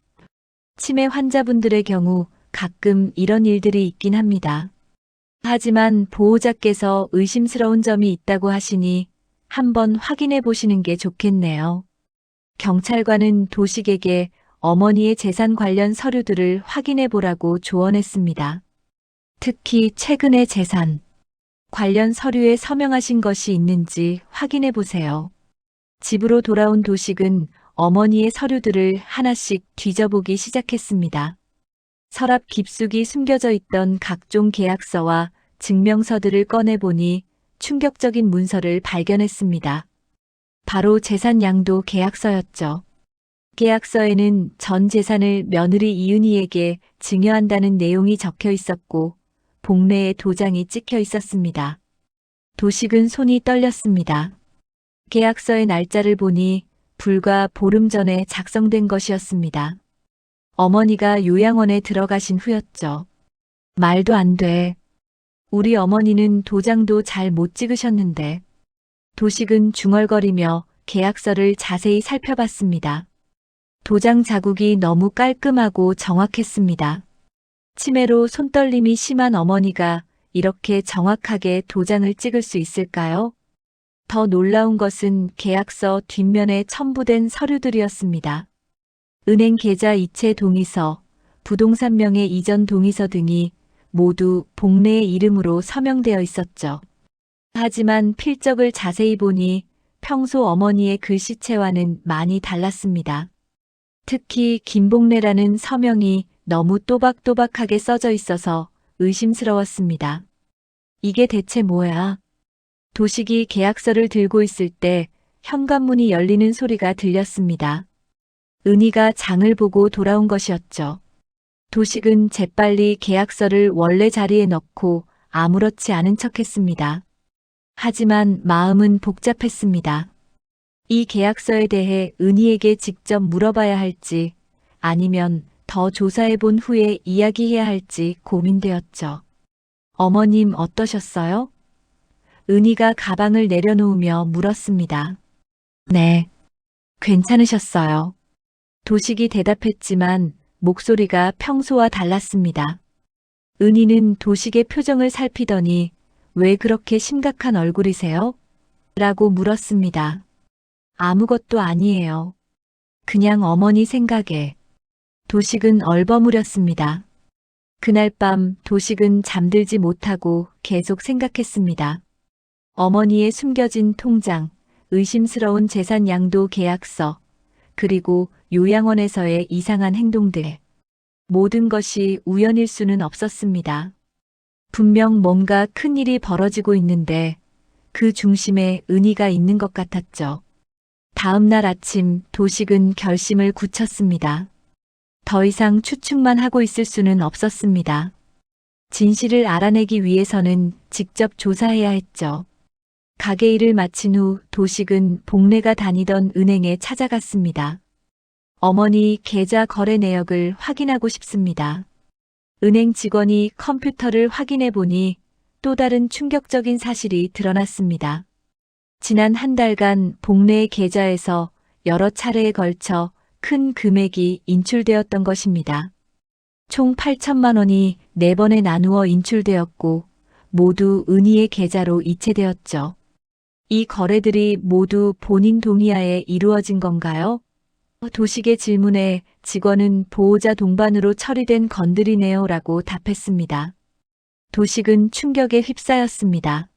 치매 환자분들의 경우 가끔 이런 일들이 있긴 합니다. 하지만 보호자께서 의심스러운 점이 있다고 하시니 한번 확인해 보시는 게 좋겠네요. 경찰관은 도식에게 어머니의 재산 관련 서류들을 확인해 보라고 조언했습니다. 특히 최근의 재산 관련 서류에 서명하신 것이 있는지 확인해 보세요. 집으로 돌아온 도식은 어머니의 서류들을 하나씩 뒤져보기 시작했습니다. 서랍 깊숙이 숨겨져 있던 각종 계약서와 증명서들을 꺼내보니 충격적인 문서를 발견했습니다. 바로 재산 양도 계약서였죠. 계약서에는 전 재산을 며느리 이은희에게 증여한다는 내용이 적혀 있었고 복례에 도장이 찍혀 있었습니다. 도식은 손이 떨렸습니다. 계약서의 날짜를 보니 불과 보름 전에 작성된 것이었습니다. 어머니가 요양원에 들어가신 후였죠. 말도 안 돼. 우리 어머니는 도장도 잘 못 찍으셨는데. 도식은 중얼거리며 계약서를 자세히 살펴봤습니다. 도장 자국이 너무 깔끔하고 정확했습니다. 치매로 손떨림이 심한 어머니가 이렇게 정확하게 도장을 찍을 수 있을까요? 더 놀라운 것은 계약서 뒷면에 첨부된 서류들이었습니다. 은행 계좌 이체 동의서, 부동산 명의 이전 동의서 등이 모두 복례의 이름으로 서명되어 있었죠. 하지만 필적을 자세히 보니 평소 어머니의 글씨체와는 많이 달랐습니다. 특히 김복례라는 서명이 너무 또박또박하게 써져 있어서 의심스러웠습니다. 이게 대체 뭐야? 도식이 계약서를 들고 있을 때 현관문이 열리는 소리가 들렸습니다. 은희가 장을 보고 돌아온 것이었죠. 도식은 재빨리 계약서를 원래 자리에 넣고 아무렇지 않은 척했습니다. 하지만 마음은 복잡했습니다. 이 계약서에 대해 은희에게 직접 물어봐야 할지 아니면 더 조사해 본 후에 이야기해야 할지 고민되었죠. 어머님 어떠셨어요? 은희가 가방을 내려놓으며 물었습니다. 네, 괜찮으셨어요. 도식이 대답했지만 목소리가 평소와 달랐습니다. 은희는 도식의 표정을 살피더니 왜 그렇게 심각한 얼굴이세요? 라고 물었습니다. 아무것도 아니에요. 그냥 어머니 생각에. 도식은 얼버무렸습니다. 그날 밤 도식은 잠들지 못하고 계속 생각했습니다. 어머니의 숨겨진 통장, 의심스러운 재산 양도 계약서, 그리고 요양원에서의 이상한 행동들. 모든 것이 우연일 수는 없었습니다. 분명 뭔가 큰일이 벌어지고 있는데 그 중심에 은희가 있는 것 같았죠. 다음 날 아침 도식은 결심을 굳혔습니다. 더 이상 추측만 하고 있을 수는 없었습니다. 진실을 알아내기 위해서는 직접 조사해야 했죠. 가게 일을 마친 후 도식은 복례가 다니던 은행에 찾아갔습니다. 어머니 계좌 거래 내역을 확인하고 싶습니다. 은행 직원이 컴퓨터를 확인해 보니 또 다른 충격적인 사실이 드러났습니다. 지난 한 달간 복례 계좌에서 여러 차례에 걸쳐 큰 금액이 인출되었던 것입니다. 총 8천만 원이 4번에 나누어 인출되었고 모두 은희의 계좌로 이체되었죠. 이 거래들이 모두 본인 동의하에 이루어진 건가요? 도식의 질문에 직원은 보호자 동반으로 처리된 건들이네요 라고 답했습니다. 도식은 충격에 휩싸였습니다.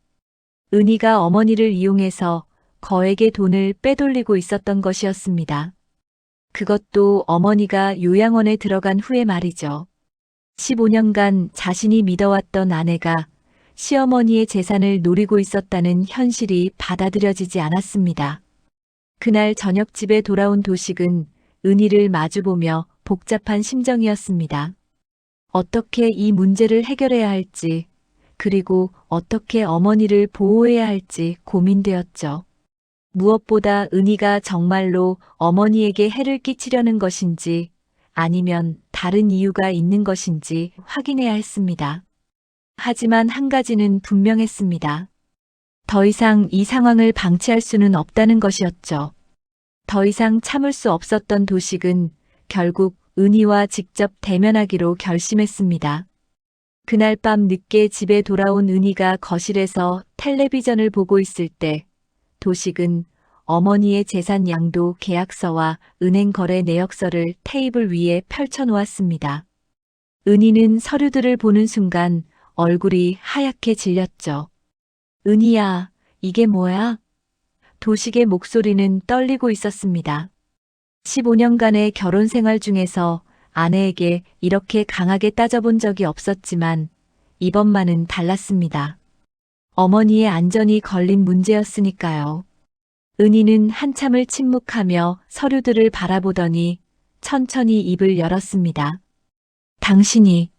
은희가 어머니를 이용해서 거액의 돈을 빼돌리고 있었던 것이었습니다. 그것도 어머니가 요양원에 들어간 후에 말이죠. 15년간 자신이 믿어왔던 아내가 시어머니의 재산을 노리고 있었다는 현실이 받아들여지지 않았습니다. 그날 저녁 집에 돌아온 도식은 은희를 마주보며 복잡한 심정이었습니다. 어떻게 이 문제를 해결해야 할지, 그리고 어떻게 어머니를 보호해야 할지 고민되었죠. 무엇보다 은희가 정말로 어머니에게 해를 끼치려는 것인지 아니면 다른 이유가 있는 것인지 확인해야 했습니다. 하지만 한 가지는 분명했습니다. 더 이상 이 상황을 방치할 수는 없다는 것이었죠. 더 이상 참을 수 없었던 도식은 결국 은희와 직접 대면하기로 결심했습니다. 그날 밤 늦게 집에 돌아온 은희가 거실에서 텔레비전을 보고 있을 때 도식은 어머니의 재산 양도 계약서와 은행 거래 내역서를 테이블 위에 펼쳐 놓았습니다. 은희는 서류들을 보는 순간 얼굴이 하얗게 질렸죠. 은희야, 이게 뭐야? 도식의 목소리는 떨리고 있었습니다. 15년간의 결혼 생활 중에서 아내에게 이렇게 강하게 따져본 적이 없었지만 이번만은 달랐습니다. 어머니의 안전이 걸린 문제였으니까요. 은희는 한참을 침묵하며 서류들을 바라보더니 천천히 입을 열었습니다. 당신이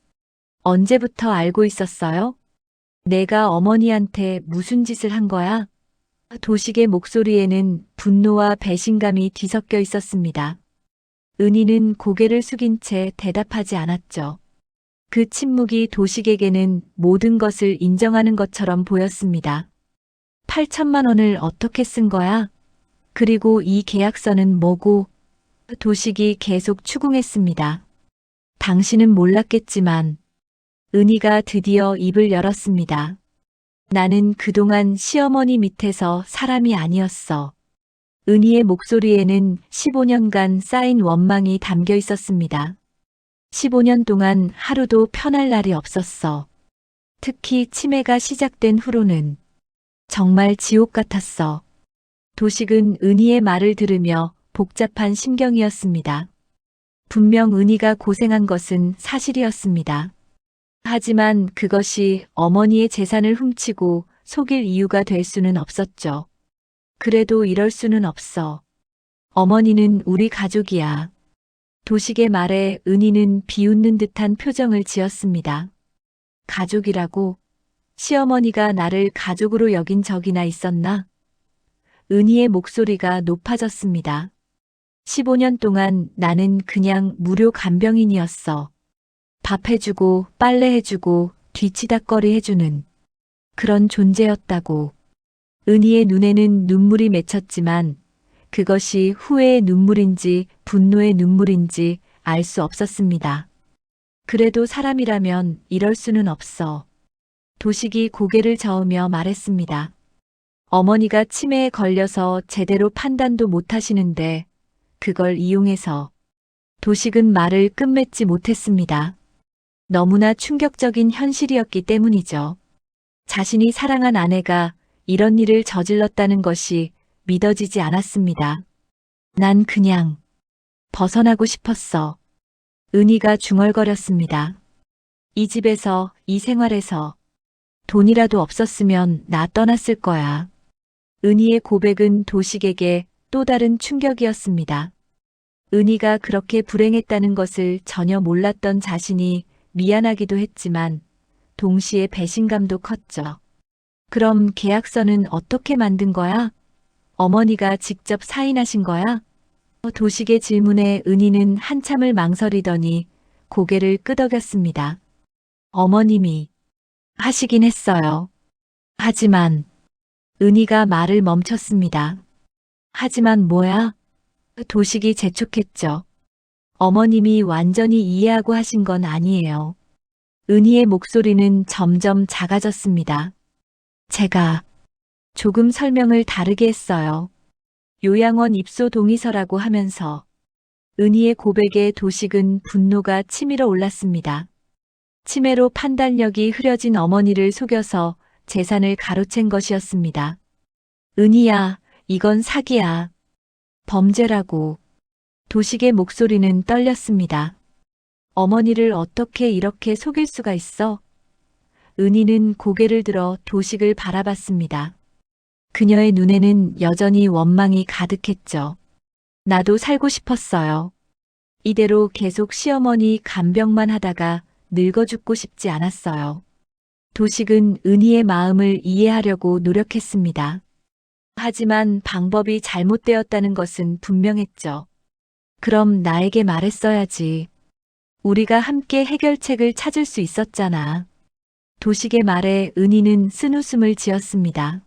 언제부터 알고 있었어요? 내가 어머니한테 무슨 짓을 한 거야? 도식의 목소리에는 분노와 배신감이 뒤섞여 있었습니다. 은희는 고개를 숙인 채 대답하지 않았죠. 그 침묵이 도식에게는 모든 것을 인정하는 것처럼 보였습니다. 8천만 원을 어떻게 쓴 거야? 그리고 이 계약서는 뭐고? 도식이 계속 추궁했습니다. 당신은 몰랐겠지만 은희가 드디어 입을 열었습니다. 나는 그동안 시어머니 밑에서 사람이 아니었어. 은희의 목소리에는 15년간 쌓인 원망이 담겨 있었습니다. 15년 동안 하루도 편할 날이 없었어. 특히 치매가 시작된 후로는 정말 지옥 같았어. 도식은 은희의 말을 들으며 복잡한 심경이었습니다. 분명 은희가 고생한 것은 사실이었습니다. 하지만 그것이 어머니의 재산을 훔치고 속일 이유가 될 수는 없었죠. 그래도 이럴 수는 없어. 어머니는 우리 가족이야. 도식의 말에 은희는 비웃는 듯한 표정을 지었습니다. 가족이라고? 시어머니가 나를 가족으로 여긴 적이나 있었나? 은희의 목소리가 높아졌습니다. 15년 동안 나는 그냥 무료 간병인이었어. 밥 해주고 빨래 해주고 뒤치다꺼리 해주는 그런 존재였다고. 은희의 눈에는 눈물이 맺혔지만 그것이 후회의 눈물인지 분노의 눈물인지 알 수 없었습니다. 그래도 사람이라면 이럴 수는 없어. 도식이 고개를 저으며 말했습니다. 어머니가 치매에 걸려서 제대로 판단도 못하시는데 그걸 이용해서. 도식은 말을 끝맺지 못했습니다. 너무나 충격적인 현실이었기 때문이죠. 자신이 사랑한 아내가 이런 일을 저질렀다는 것이 믿어지지 않았습니다. 난 그냥 벗어나고 싶었어. 은희가 중얼거렸습니다. 이 집에서, 이 생활에서 돈이라도 없었으면 나 떠났을 거야. 은희의 고백은 도식에게 또 다른 충격이었습니다. 은희가 그렇게 불행했다는 것을 전혀 몰랐던 자신이 미안하기도 했지만 동시에 배신감도 컸죠. 그럼 계약서는 어떻게 만든 거야? 어머니가 직접 사인하신 거야? 도식의 질문에 은희는 한참을 망설이더니 고개를 끄덕였습니다. 어머님이 하시긴 했어요. 하지만 은희가 말을 멈췄습니다. 하지만 뭐야? 도식이 재촉했죠. 어머님이 완전히 이해하고 하신 건 아니에요. 은희의 목소리는 점점 작아졌습니다. 제가 조금 설명을 다르게 했어요. 요양원 입소 동의서라고 하면서 은희의 고백에 도식은 분노가 치밀어 올랐습니다. 치매로 판단력이 흐려진 어머니를 속여서 재산을 가로챈 것이었습니다. 은희야, 이건 사기야. 범죄라고. 도식의 목소리는 떨렸습니다. 어머니를 어떻게 이렇게 속일 수가 있어? 은희는 고개를 들어 도식을 바라봤습니다. 그녀의 눈에는 여전히 원망이 가득했죠. 나도 살고 싶었어요. 이대로 계속 시어머니 간병만 하다가 늙어 죽고 싶지 않았어요. 도식은 은희의 마음을 이해하려고 노력했습니다. 하지만 방법이 잘못되었다는 것은 분명했죠. 그럼 나에게 말했어야지. 우리가 함께 해결책을 찾을 수 있었잖아. 도식의 말에 은희는 쓴웃음을 지었습니다.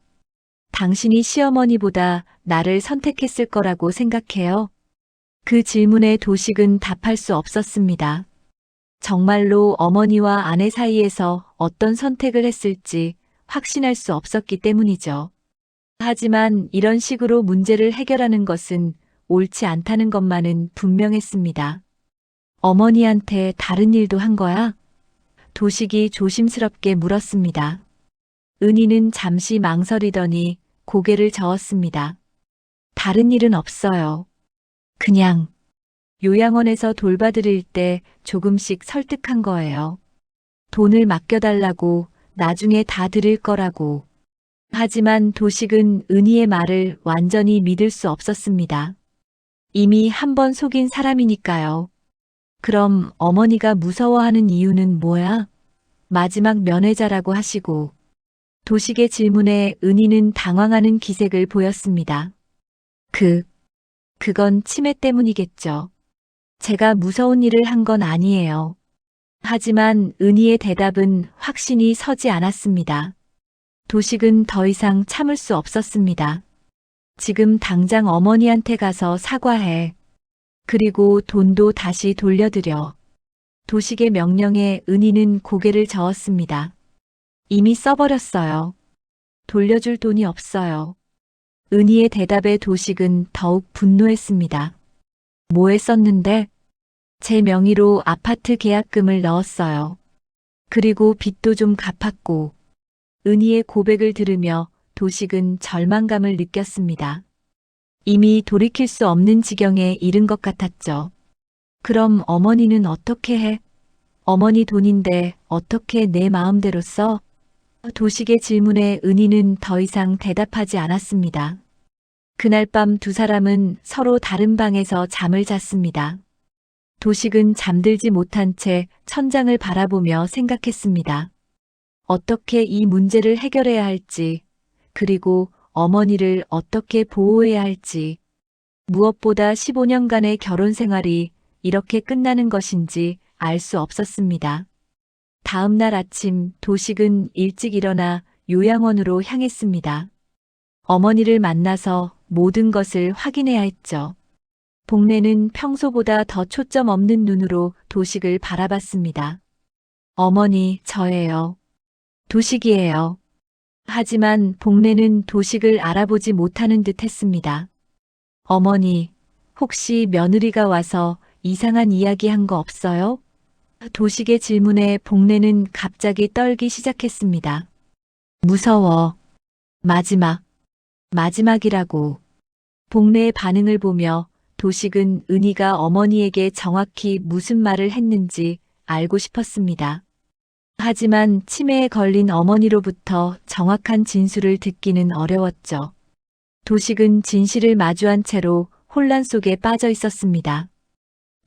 당신이 시어머니보다 나를 선택했을 거라고 생각해요? 그 질문에 도식은 답할 수 없었습니다. 정말로 어머니와 아내 사이에서 어떤 선택을 했을지 확신할 수 없었기 때문이죠. 하지만 이런 식으로 문제를 해결하는 것은 옳지 않다는 것만은 분명했습니다. 어머니한테 다른 일도 한 거야? 도식이 조심스럽게 물었습니다. 은희는 잠시 망설이더니 고개를 저었습니다. 다른 일은 없어요. 그냥 요양원에서 돌봐드릴 때 조금씩 설득한 거예요. 돈을 맡겨달라고, 나중에 다 드릴 거라고. 하지만 도식은 은희의 말을 완전히 믿을 수 없었습니다. 이미 한 번 속인 사람이니까요. 그럼 어머니가 무서워하는 이유는 뭐야? 마지막 면회자라고 하시고. 도식의 질문에 은희는 당황하는 기색을 보였습니다. 그건 치매 때문이겠죠. 제가 무서운 일을 한 건 아니에요. 하지만 은희의 대답은 확신이 서지 않았습니다. 도식은 더 이상 참을 수 없었습니다. 지금 당장 어머니한테 가서 사과해. 그리고 돈도 다시 돌려드려. 도식의 명령에 은희는 고개를 저었습니다. 이미 써버렸어요. 돌려줄 돈이 없어요. 은희의 대답에 도식은 더욱 분노했습니다. 뭐에 썼는데? 제 명의로 아파트 계약금을 넣었어요. 그리고 빚도 좀 갚았고. 은희의 고백을 들으며 도식은 절망감을 느꼈습니다. 이미 돌이킬 수 없는 지경에 이른 것 같았죠. 그럼 어머니는 어떻게 해? 어머니 돈인데 어떻게 내 마음대로 써? 도식의 질문에 은희는 더 이상 대답하지 않았습니다. 그날 밤 두 사람은 서로 다른 방에서 잠을 잤습니다. 도식은 잠들지 못한 채 천장을 바라보며 생각했습니다. 어떻게 이 문제를 해결해야 할지, 그리고 어머니를 어떻게 보호해야 할지, 무엇보다 15년간의 결혼 생활이 이렇게 끝나는 것인지 알 수 없었습니다. 다음 날 아침 도식은 일찍 일어나 요양원으로 향했습니다. 어머니를 만나서 모든 것을 확인해야 했죠. 복례는 평소보다 더 초점 없는 눈으로 도식을 바라봤습니다. 어머니, 저예요. 도식이에요. 하지만 복례는 도식을 알아보지 못하는 듯 했습니다. 어머니, 혹시 며느리가 와서 이상한 이야기 한 거 없어요? 도식의 질문에 복례는 갑자기 떨기 시작했습니다. 무서워. 마지막이라고. 복래의 반응을 보며 도식은 은희가 어머니에게 정확히 무슨 말을 했는지 알고 싶었습니다. 하지만 치매에 걸린 어머니로부터 정확한 진술을 듣기는 어려웠죠. 도식은 진실을 마주한 채로 혼란 속에 빠져 있었습니다.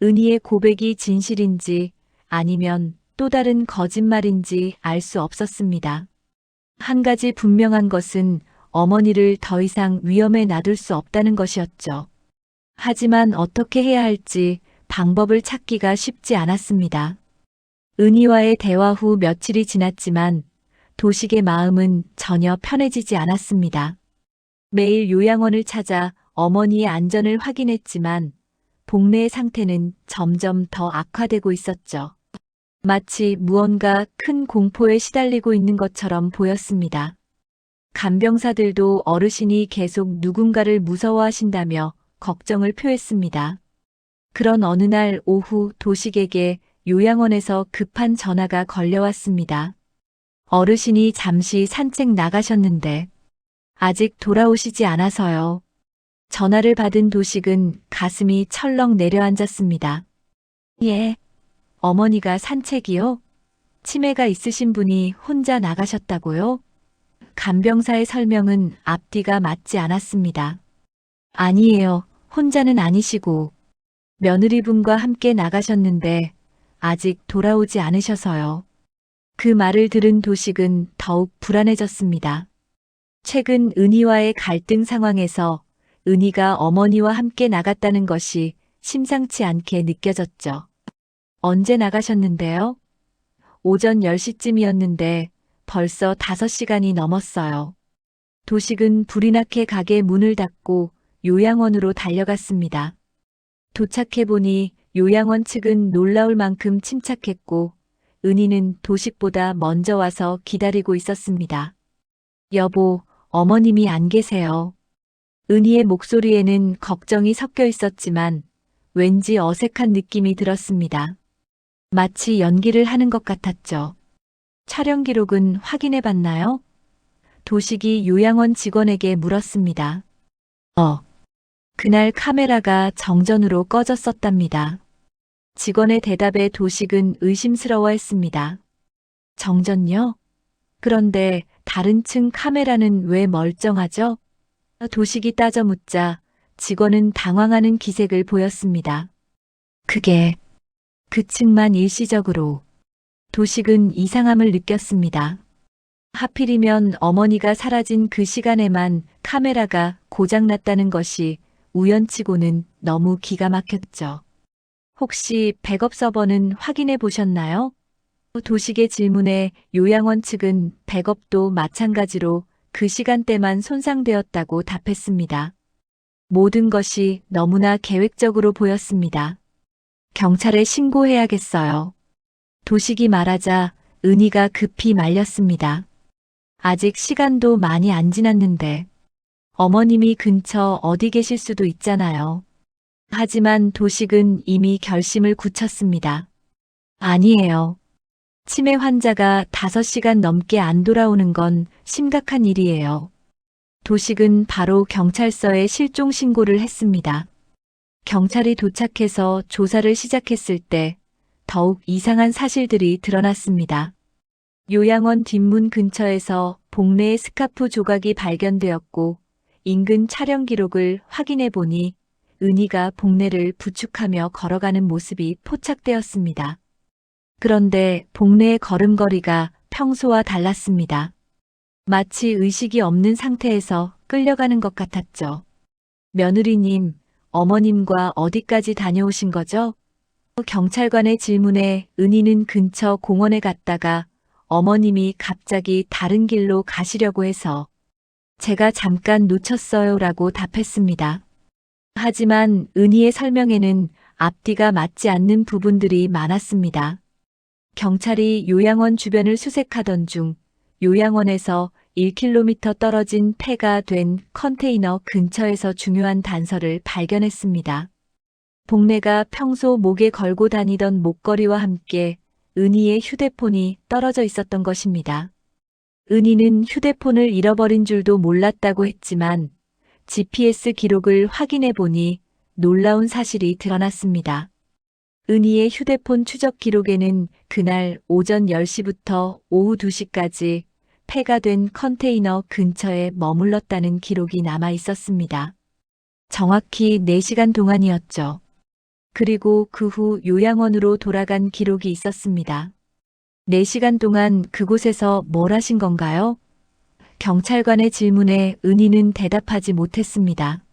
은희의 고백이 진실인지 아니면 또 다른 거짓말인지 알 수 없었습니다. 한 가지 분명한 것은 어머니를 더 이상 위험에 놔둘 수 없다는 것이었죠. 하지만 어떻게 해야 할지 방법을 찾기가 쉽지 않았습니다. 은희와의 대화 후 며칠이 지났지만 도식의 마음은 전혀 편해지지 않았습니다. 매일 요양원을 찾아 어머니의 안전을 확인했지만 복래의 상태는 점점 더 악화되고 있었죠. 마치 무언가 큰 공포에 시달리고 있는 것처럼 보였습니다. 간병사들도 어르신이 계속 누군가를 무서워하신다며 걱정을 표했습니다. 그런 어느 날 오후 도식에게 요양원에서 급한 전화가 걸려왔습니다. 어르신이 잠시 산책 나가셨는데 아직 돌아오시지 않아서요. 전화를 받은 도식은 가슴이 철렁 내려앉았습니다. 예, 어머니가 산책이요? 치매가 있으신 분이 혼자 나가셨다고요? 간병사의 설명은 앞뒤가 맞지 않았습니다. 아니에요. 혼자는 아니시고 며느리분과 함께 나가셨는데 아직 돌아오지 않으셔서요. 그 말을 들은 도식은 더욱 불안해졌습니다. 최근 은희와의 갈등 상황에서 은희가 어머니와 함께 나갔다는 것이 심상치 않게 느껴졌죠. 언제 나가셨는데요? 오전 10시쯤이었는데 벌써 5시간이 넘었어요. 도식은 불이 나게 가게 문을 닫고 요양원으로 달려갔습니다. 도착해보니 요양원 측은 놀라울 만큼 침착했고 은희는 도식보다 먼저 와서 기다리고 있었습니다. 여보, 어머님이 안 계세요. 은희의 목소리에는 걱정이 섞여 있었지만 왠지 어색한 느낌이 들었습니다. 마치 연기를 하는 것 같았죠. 촬영 기록은 확인해 봤나요? 도식이 요양원 직원에게 물었습니다. 그날 카메라가 정전으로 꺼졌었답니다. 직원의 대답에 도식은 의심스러워했습니다. 정전요? 그런데 다른 층 카메라는 왜 멀쩡하죠? 도식이 따져 묻자 직원은 당황하는 기색을 보였습니다. 그게 그 층만 일시적으로. 도식은 이상함을 느꼈습니다. 하필이면 어머니가 사라진 그 시간에만 카메라가 고장났다는 것이 우연치고는 너무 기가 막혔죠. 혹시 백업 서버는 확인해 보셨나요? 도식의 질문에 요양원 측은 백업도 마찬가지로 그 시간대만 손상되었다고 답했습니다. 모든 것이 너무나 계획적으로 보였습니다. 경찰에 신고해야겠어요. 도식이 말하자 은희가 급히 말렸습니다. 아직 시간도 많이 안 지났는데 어머님이 근처 어디 계실 수도 있잖아요. 하지만 도식은 이미 결심을 굳혔습니다. 아니에요. 치매 환자가 5시간 넘게 안 돌아오는 건 심각한 일이에요. 도식은 바로 경찰서에 실종 신고를 했습니다. 경찰이 도착해서 조사를 시작했을 때 더욱 이상한 사실들이 드러났습니다. 요양원 뒷문 근처에서 복래의 스카프 조각이 발견되었고 인근 촬영 기록을 확인해 보니 은희가 복래를 부축하며 걸어가는 모습이 포착되었습니다. 그런데 복래의 걸음걸이가 평소와 달랐습니다. 마치 의식이 없는 상태에서 끌려가는 것 같았죠. 며느리님, 어머님과 어디까지 다녀오신 거죠? 경찰관의 질문에 은희는 근처 공원에 갔다가 어머님이 갑자기 다른 길로 가시려고 해서 제가 잠깐 놓쳤어요라고 답했습니다. 하지만 은희의 설명에는 앞뒤가 맞지 않는 부분들이 많았습니다. 경찰이 요양원 주변을 수색하던 중 요양원에서 1km 떨어진 폐가 된 컨테이너 근처에서 중요한 단서를 발견했습니다. 복래가 평소 목에 걸고 다니던 목걸이와 함께 은희의 휴대폰이 떨어져 있었던 것입니다. 은희는 휴대폰을 잃어버린 줄도 몰랐다고 했지만 GPS 기록을 확인해 보니 놀라운 사실이 드러났습니다. 은희의 휴대폰 추적 기록에는 그날 오전 10시부터 오후 2시까지 폐가 된 컨테이너 근처에 머물렀다는 기록이 남아 있었습니다. 정확히 4시간 동안이었죠. 그리고 그 후 요양원으로 돌아간 기록이 있었습니다. 4시간 동안 그곳에서 뭘 하신 건가요? 경찰관의 질문에 은희는 대답하지 못했습니다.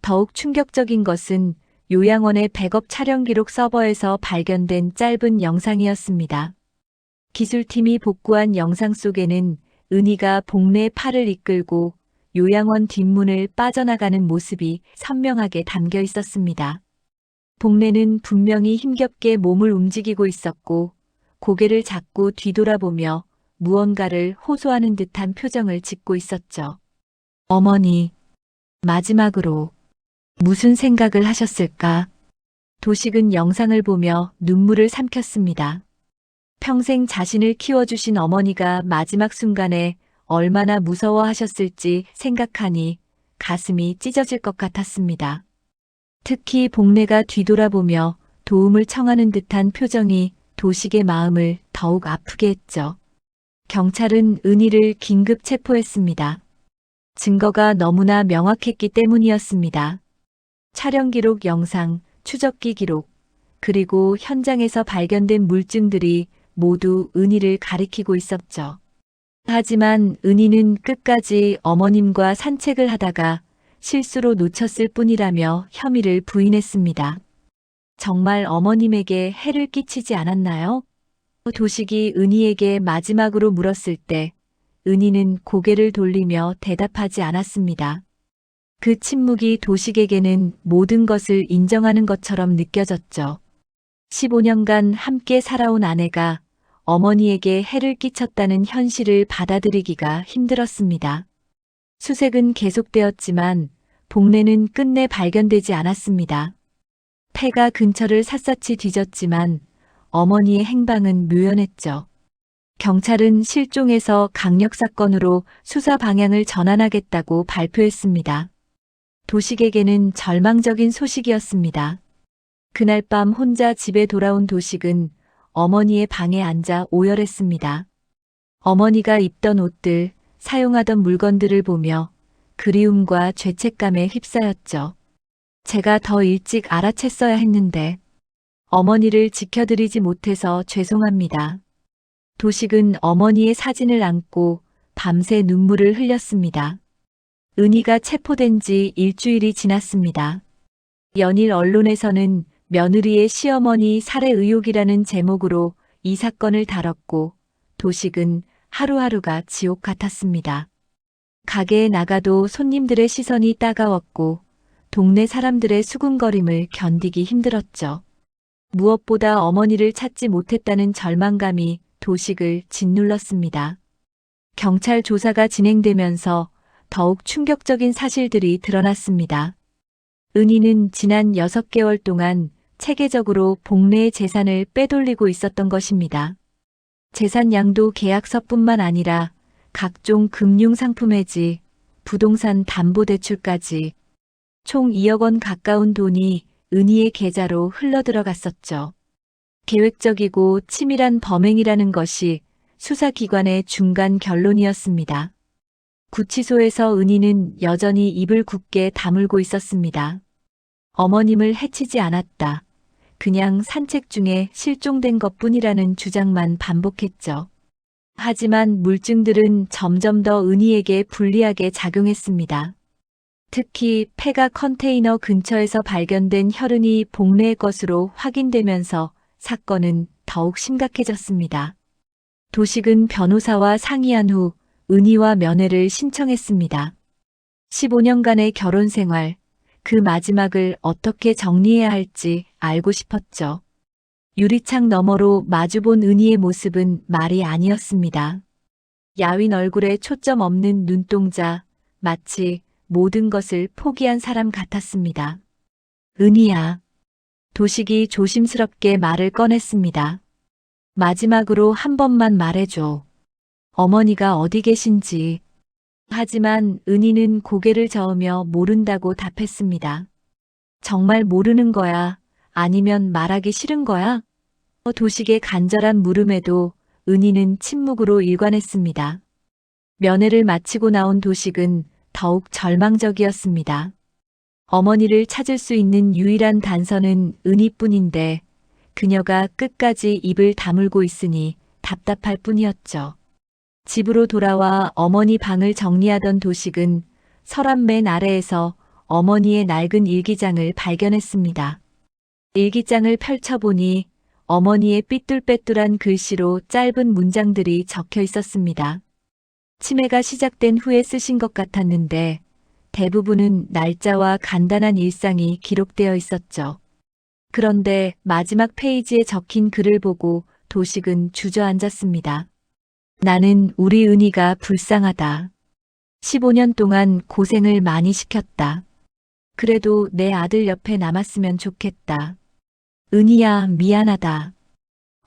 더욱 충격적인 것은 요양원의 백업 촬영 기록 서버에서 발견된 짧은 영상이었습니다. 기술팀이 복구한 영상 속에는 은희가 복내의 팔을 이끌고 요양원 뒷문을 빠져나가는 모습이 선명하게 담겨 있었습니다. 복내는 분명히 힘겹게 몸을 움직이고 있었고 고개를 자꾸 뒤돌아보며 무언가를 호소하는 듯한 표정을 짓고 있었죠. 어머니, 마지막으로 무슨 생각을 하셨을까? 도식은 영상을 보며 눈물을 삼켰습니다. 평생 자신을 키워주신 어머니가 마지막 순간에 얼마나 무서워하셨을지 생각하니 가슴이 찢어질 것 같았습니다. 특히 복내가 뒤돌아보며 도움을 청하는 듯한 표정이 도식의 마음을 더욱 아프게 했죠. 경찰은 은희를 긴급 체포했습니다. 증거가 너무나 명확했기 때문이었습니다. 촬영 기록 영상, 추적기 기록, 그리고 현장에서 발견된 물증들이 모두 은희를 가리키고 있었죠. 하지만 은희는 끝까지 어머님과 산책을 하다가 실수로 놓쳤을 뿐이라며 혐의를 부인했습니다. 정말 어머님에게 해를 끼치지 않았나요? 도식이 은희에게 마지막으로 물었을 때 은희는 고개를 돌리며 대답하지 않았습니다. 그 침묵이 도식에게는 모든 것을 인정하는 것처럼 느껴졌죠. 15년간 함께 살아온 아내가 어머니에게 해를 끼쳤다는 현실을 받아들이기가 힘들었습니다. 수색은 계속되었지만 복내는 끝내 발견되지 않았습니다. 폐가 근처를 샅샅이 뒤졌지만 어머니의 행방은 묘연했죠. 경찰은 실종에서 강력사건으로 수사 방향을 전환하겠다고 발표했습니다. 도식에게는 절망적인 소식이었습니다. 그날 밤 혼자 집에 돌아온 도식은 어머니의 방에 앉아 오열했습니다. 어머니가 입던 옷들, 사용하던 물건들을 보며 그리움과 죄책감에 휩싸였죠. 제가 더 일찍 알아챘어야 했는데 어머니를 지켜드리지 못해서 죄송합니다. 도식은 어머니의 사진을 안고 밤새 눈물을 흘렸습니다. 은희가 체포된 지 일주일이 지났습니다. 연일 언론에서는 며느리의 시어머니 살해 의혹이라는 제목으로 이 사건을 다뤘고 도식은 하루하루가 지옥 같았습니다. 가게에 나가도 손님들의 시선이 따가웠고 동네 사람들의 수군거림을 견디기 힘들었죠. 무엇보다 어머니를 찾지 못했다는 절망감이 도식을 짓눌렀습니다. 경찰 조사가 진행되면서 더욱 충격적인 사실들이 드러났습니다. 은희는 지난 6개월 동안 체계적으로 복내의 재산을 빼돌리고 있었던 것입니다. 재산 양도 계약서뿐만 아니라 각종 금융상품 해지, 부동산 담보대출까지 총 2억 원 가까운 돈이 은희의 계좌로 흘러들어갔었죠. 계획적이고 치밀한 범행이라는 것이 수사기관의 중간 결론이었습니다. 구치소에서 은희는 여전히 입을 굳게 다물고 있었습니다. 어머님을 해치지 않았다. 그냥 산책 중에 실종된 것뿐이라는 주장만 반복했죠. 하지만 물증들은 점점 더 은희에게 불리하게 작용했습니다. 특히 폐가 컨테이너 근처에서 발견된 혈흔이 복내의 것으로 확인되면서 사건은 더욱 심각해졌습니다. 도식은 변호사와 상의한 후 은희와 면회를 신청했습니다. 15년간의 결혼 생활, 그 마지막을 어떻게 정리해야 할지 알고 싶었죠. 유리창 너머로 마주본 은희의 모습은 말이 아니었습니다. 야윈 얼굴에 초점 없는 눈동자, 마치 모든 것을 포기한 사람 같았습니다. 은희야. 도식이 조심스럽게 말을 꺼냈습니다. 마지막으로 한 번만 말해줘. 어머니가 어디 계신지. 하지만 은희는 고개를 저으며 모른다고 답했습니다. 정말 모르는 거야? 아니면 말하기 싫은 거야? 도식의 간절한 물음에도 은희는 침묵으로 일관했습니다. 면회를 마치고 나온 도식은 더욱 절망적이었습니다. 어머니를 찾을 수 있는 유일한 단서는 은희뿐인데 그녀가 끝까지 입을 다물고 있으니 답답할 뿐이었죠. 집으로 돌아와 어머니 방을 정리하던 도식은 서랍 맨 아래에서 어머니의 낡은 일기장을 발견했습니다. 일기장을 펼쳐보니 어머니의 삐뚤빼뚤한 글씨로 짧은 문장들이 적혀 있었습니다. 치매가 시작된 후에 쓰신 것 같았는데 대부분은 날짜와 간단한 일상이 기록되어 있었죠. 그런데 마지막 페이지에 적힌 글을 보고 도식은 주저앉았습니다. 나는 우리 은희가 불쌍하다. 15년 동안 고생을 많이 시켰다. 그래도 내 아들 옆에 남았으면 좋겠다. 은희야, 미안하다.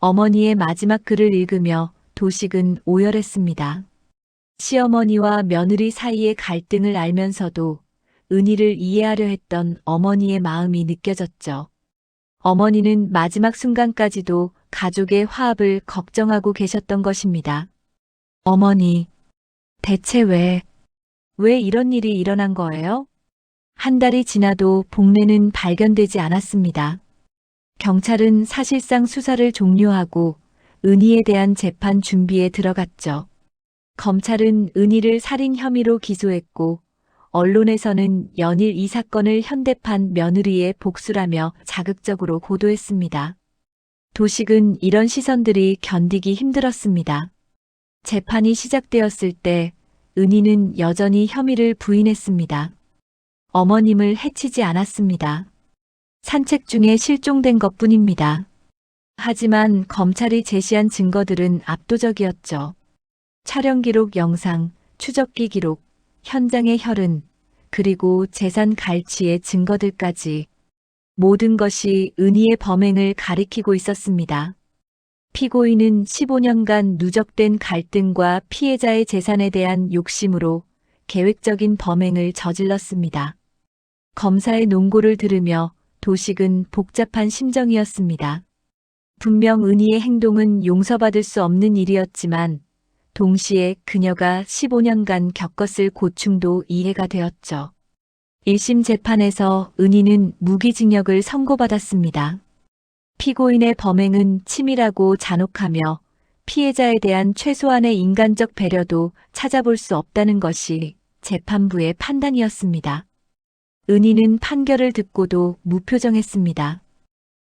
어머니의 마지막 글을 읽으며 도식은 오열했습니다. 시어머니와 며느리 사이의 갈등을 알면서도 은희를 이해하려 했던 어머니의 마음이 느껴졌죠. 어머니는 마지막 순간까지도 가족의 화합을 걱정하고 계셨던 것입니다. 어머니, 대체 왜 이런 일이 일어난 거예요? 한 달이 지나도 복례는 발견되지 않았습니다. 경찰은 사실상 수사를 종료하고 은희에 대한 재판 준비에 들어갔죠. 검찰은 은희를 살인 혐의로 기소했고 언론에서는 연일 이 사건을 현대판 며느리의 복수라며 자극적으로 보도했습니다. 도식은 이런 시선들이 견디기 힘들었습니다. 재판이 시작되었을 때 은희는 여전히 혐의를 부인했습니다. 어머님을 해치지 않았습니다. 산책 중에 실종된 것뿐입니다. 하지만 검찰이 제시한 증거들은 압도적이었죠. 촬영 기록 영상, 추적기 기록, 현장의 혈흔, 그리고 재산 갈취의 증거들까지 모든 것이 은희의 범행을 가리키고 있었습니다. 피고인은 15년간 누적된 갈등과 피해자의 재산에 대한 욕심으로 계획적인 범행을 저질렀습니다. 검사의 논고를 들으며 도식은 복잡한 심정이었습니다. 분명 은희의 행동은 용서받을 수 없는 일이었지만 동시에 그녀가 15년간 겪었을 고충도 이해가 되었죠. 1심 재판에서 은희는 무기징역을 선고받았습니다. 피고인의 범행은 치밀하고 잔혹하며 피해자에 대한 최소한의 인간적 배려도 찾아볼 수 없다는 것이 재판부의 판단이었습니다. 은희는 판결을 듣고도 무표정했습니다.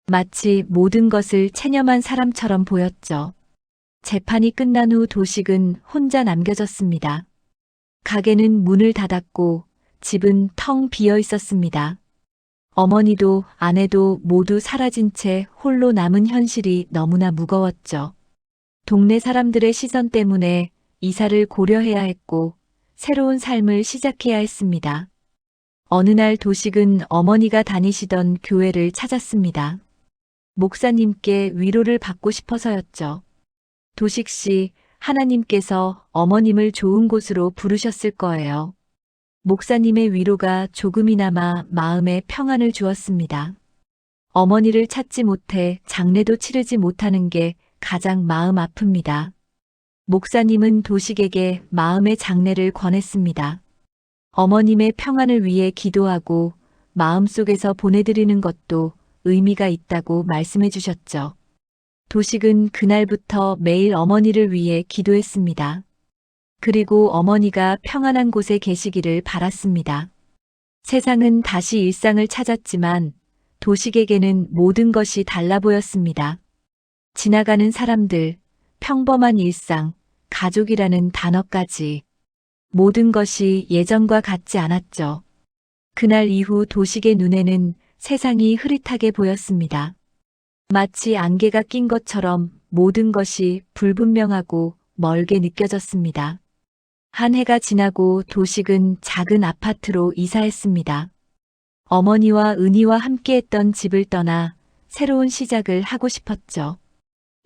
마치 모든 것을 체념한 사람처럼 보였죠. 재판이 끝난 후 도식은 혼자 남겨졌습니다. 가게는 문을 닫았고 집은 텅 비어 있었습니다. 어머니도 아내도 모두 사라진 채 홀로 남은 현실이 너무나 무거웠죠. 동네 사람들의 시선 때문에 이사를 고려해야 했고 새로운 삶을 시작해야 했습니다. 어느 날 도식은 어머니가 다니시던 교회를 찾았습니다. 목사님께 위로를 받고 싶어서였죠. 도식 씨, 하나님께서 어머님을 좋은 곳으로 부르셨을 거예요. 목사님의 위로가 조금이나마 마음에 평안을 주었습니다. 어머니를 찾지 못해 장례도 치르지 못하는 게 가장 마음 아픕니다. 목사님은 도식에게 마음의 장례를 권했습니다. 어머님의 평안을 위해 기도하고 마음속에서 보내드리는 것도 의미가 있다고 말씀해 주셨죠. 도식은 그날부터 매일 어머니를 위해 기도했습니다. 그리고 어머니가 평안한 곳에 계시기를 바랐습니다. 세상은 다시 일상을 찾았지만 도식에게는 모든 것이 달라 보였습니다. 지나가는 사람들, 평범한 일상, 가족이라는 단어까지 모든 것이 예전과 같지 않았죠. 그날 이후 도식의 눈에는 세상이 흐릿하게 보였습니다. 마치 안개가 낀 것처럼 모든 것이 불분명하고 멀게 느껴졌습니다. 한 해가 지나고 도식은 작은 아파트로 이사했습니다. 어머니와 은희와 함께했던 집을 떠나 새로운 시작을 하고 싶었죠.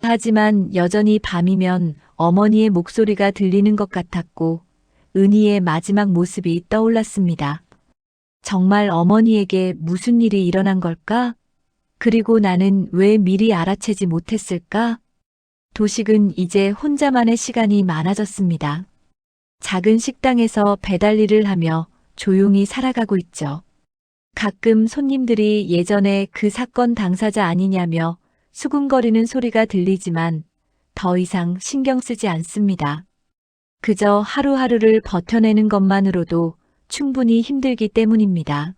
하지만 여전히 밤이면 어머니의 목소리가 들리는 것 같았고 은희의 마지막 모습이 떠올랐습니다. 정말 어머니에게 무슨 일이 일어난 걸까? 그리고 나는 왜 미리 알아채지 못했을까? 도식은 이제 혼자만의 시간이 많아졌습니다. 작은 식당에서 배달 일을 하며 조용히 살아가고 있죠. 가끔 손님들이 예전에 그 사건 당사자 아니냐며 수군거리는 소리가 들리지만 더 이상 신경 쓰지 않습니다. 그저 하루하루를 버텨내는 것만으로도 충분히 힘들기 때문입니다.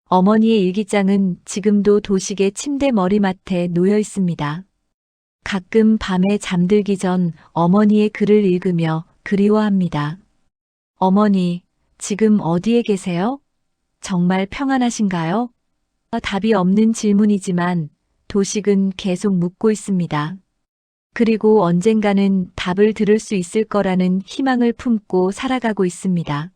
어머니의 일기장은 지금도 도식의 침대 머리맡에 놓여 있습니다. 가끔 밤에 잠들기 전 어머니의 글을 읽으며 그리워합니다. 어머니, 지금 어디에 계세요? 정말 평안하신가요? 답이 없는 질문이지만 도식은 계속 묻고 있습니다. 그리고 언젠가는 답을 들을 수 있을 거라는 희망을 품고 살아가고 있습니다.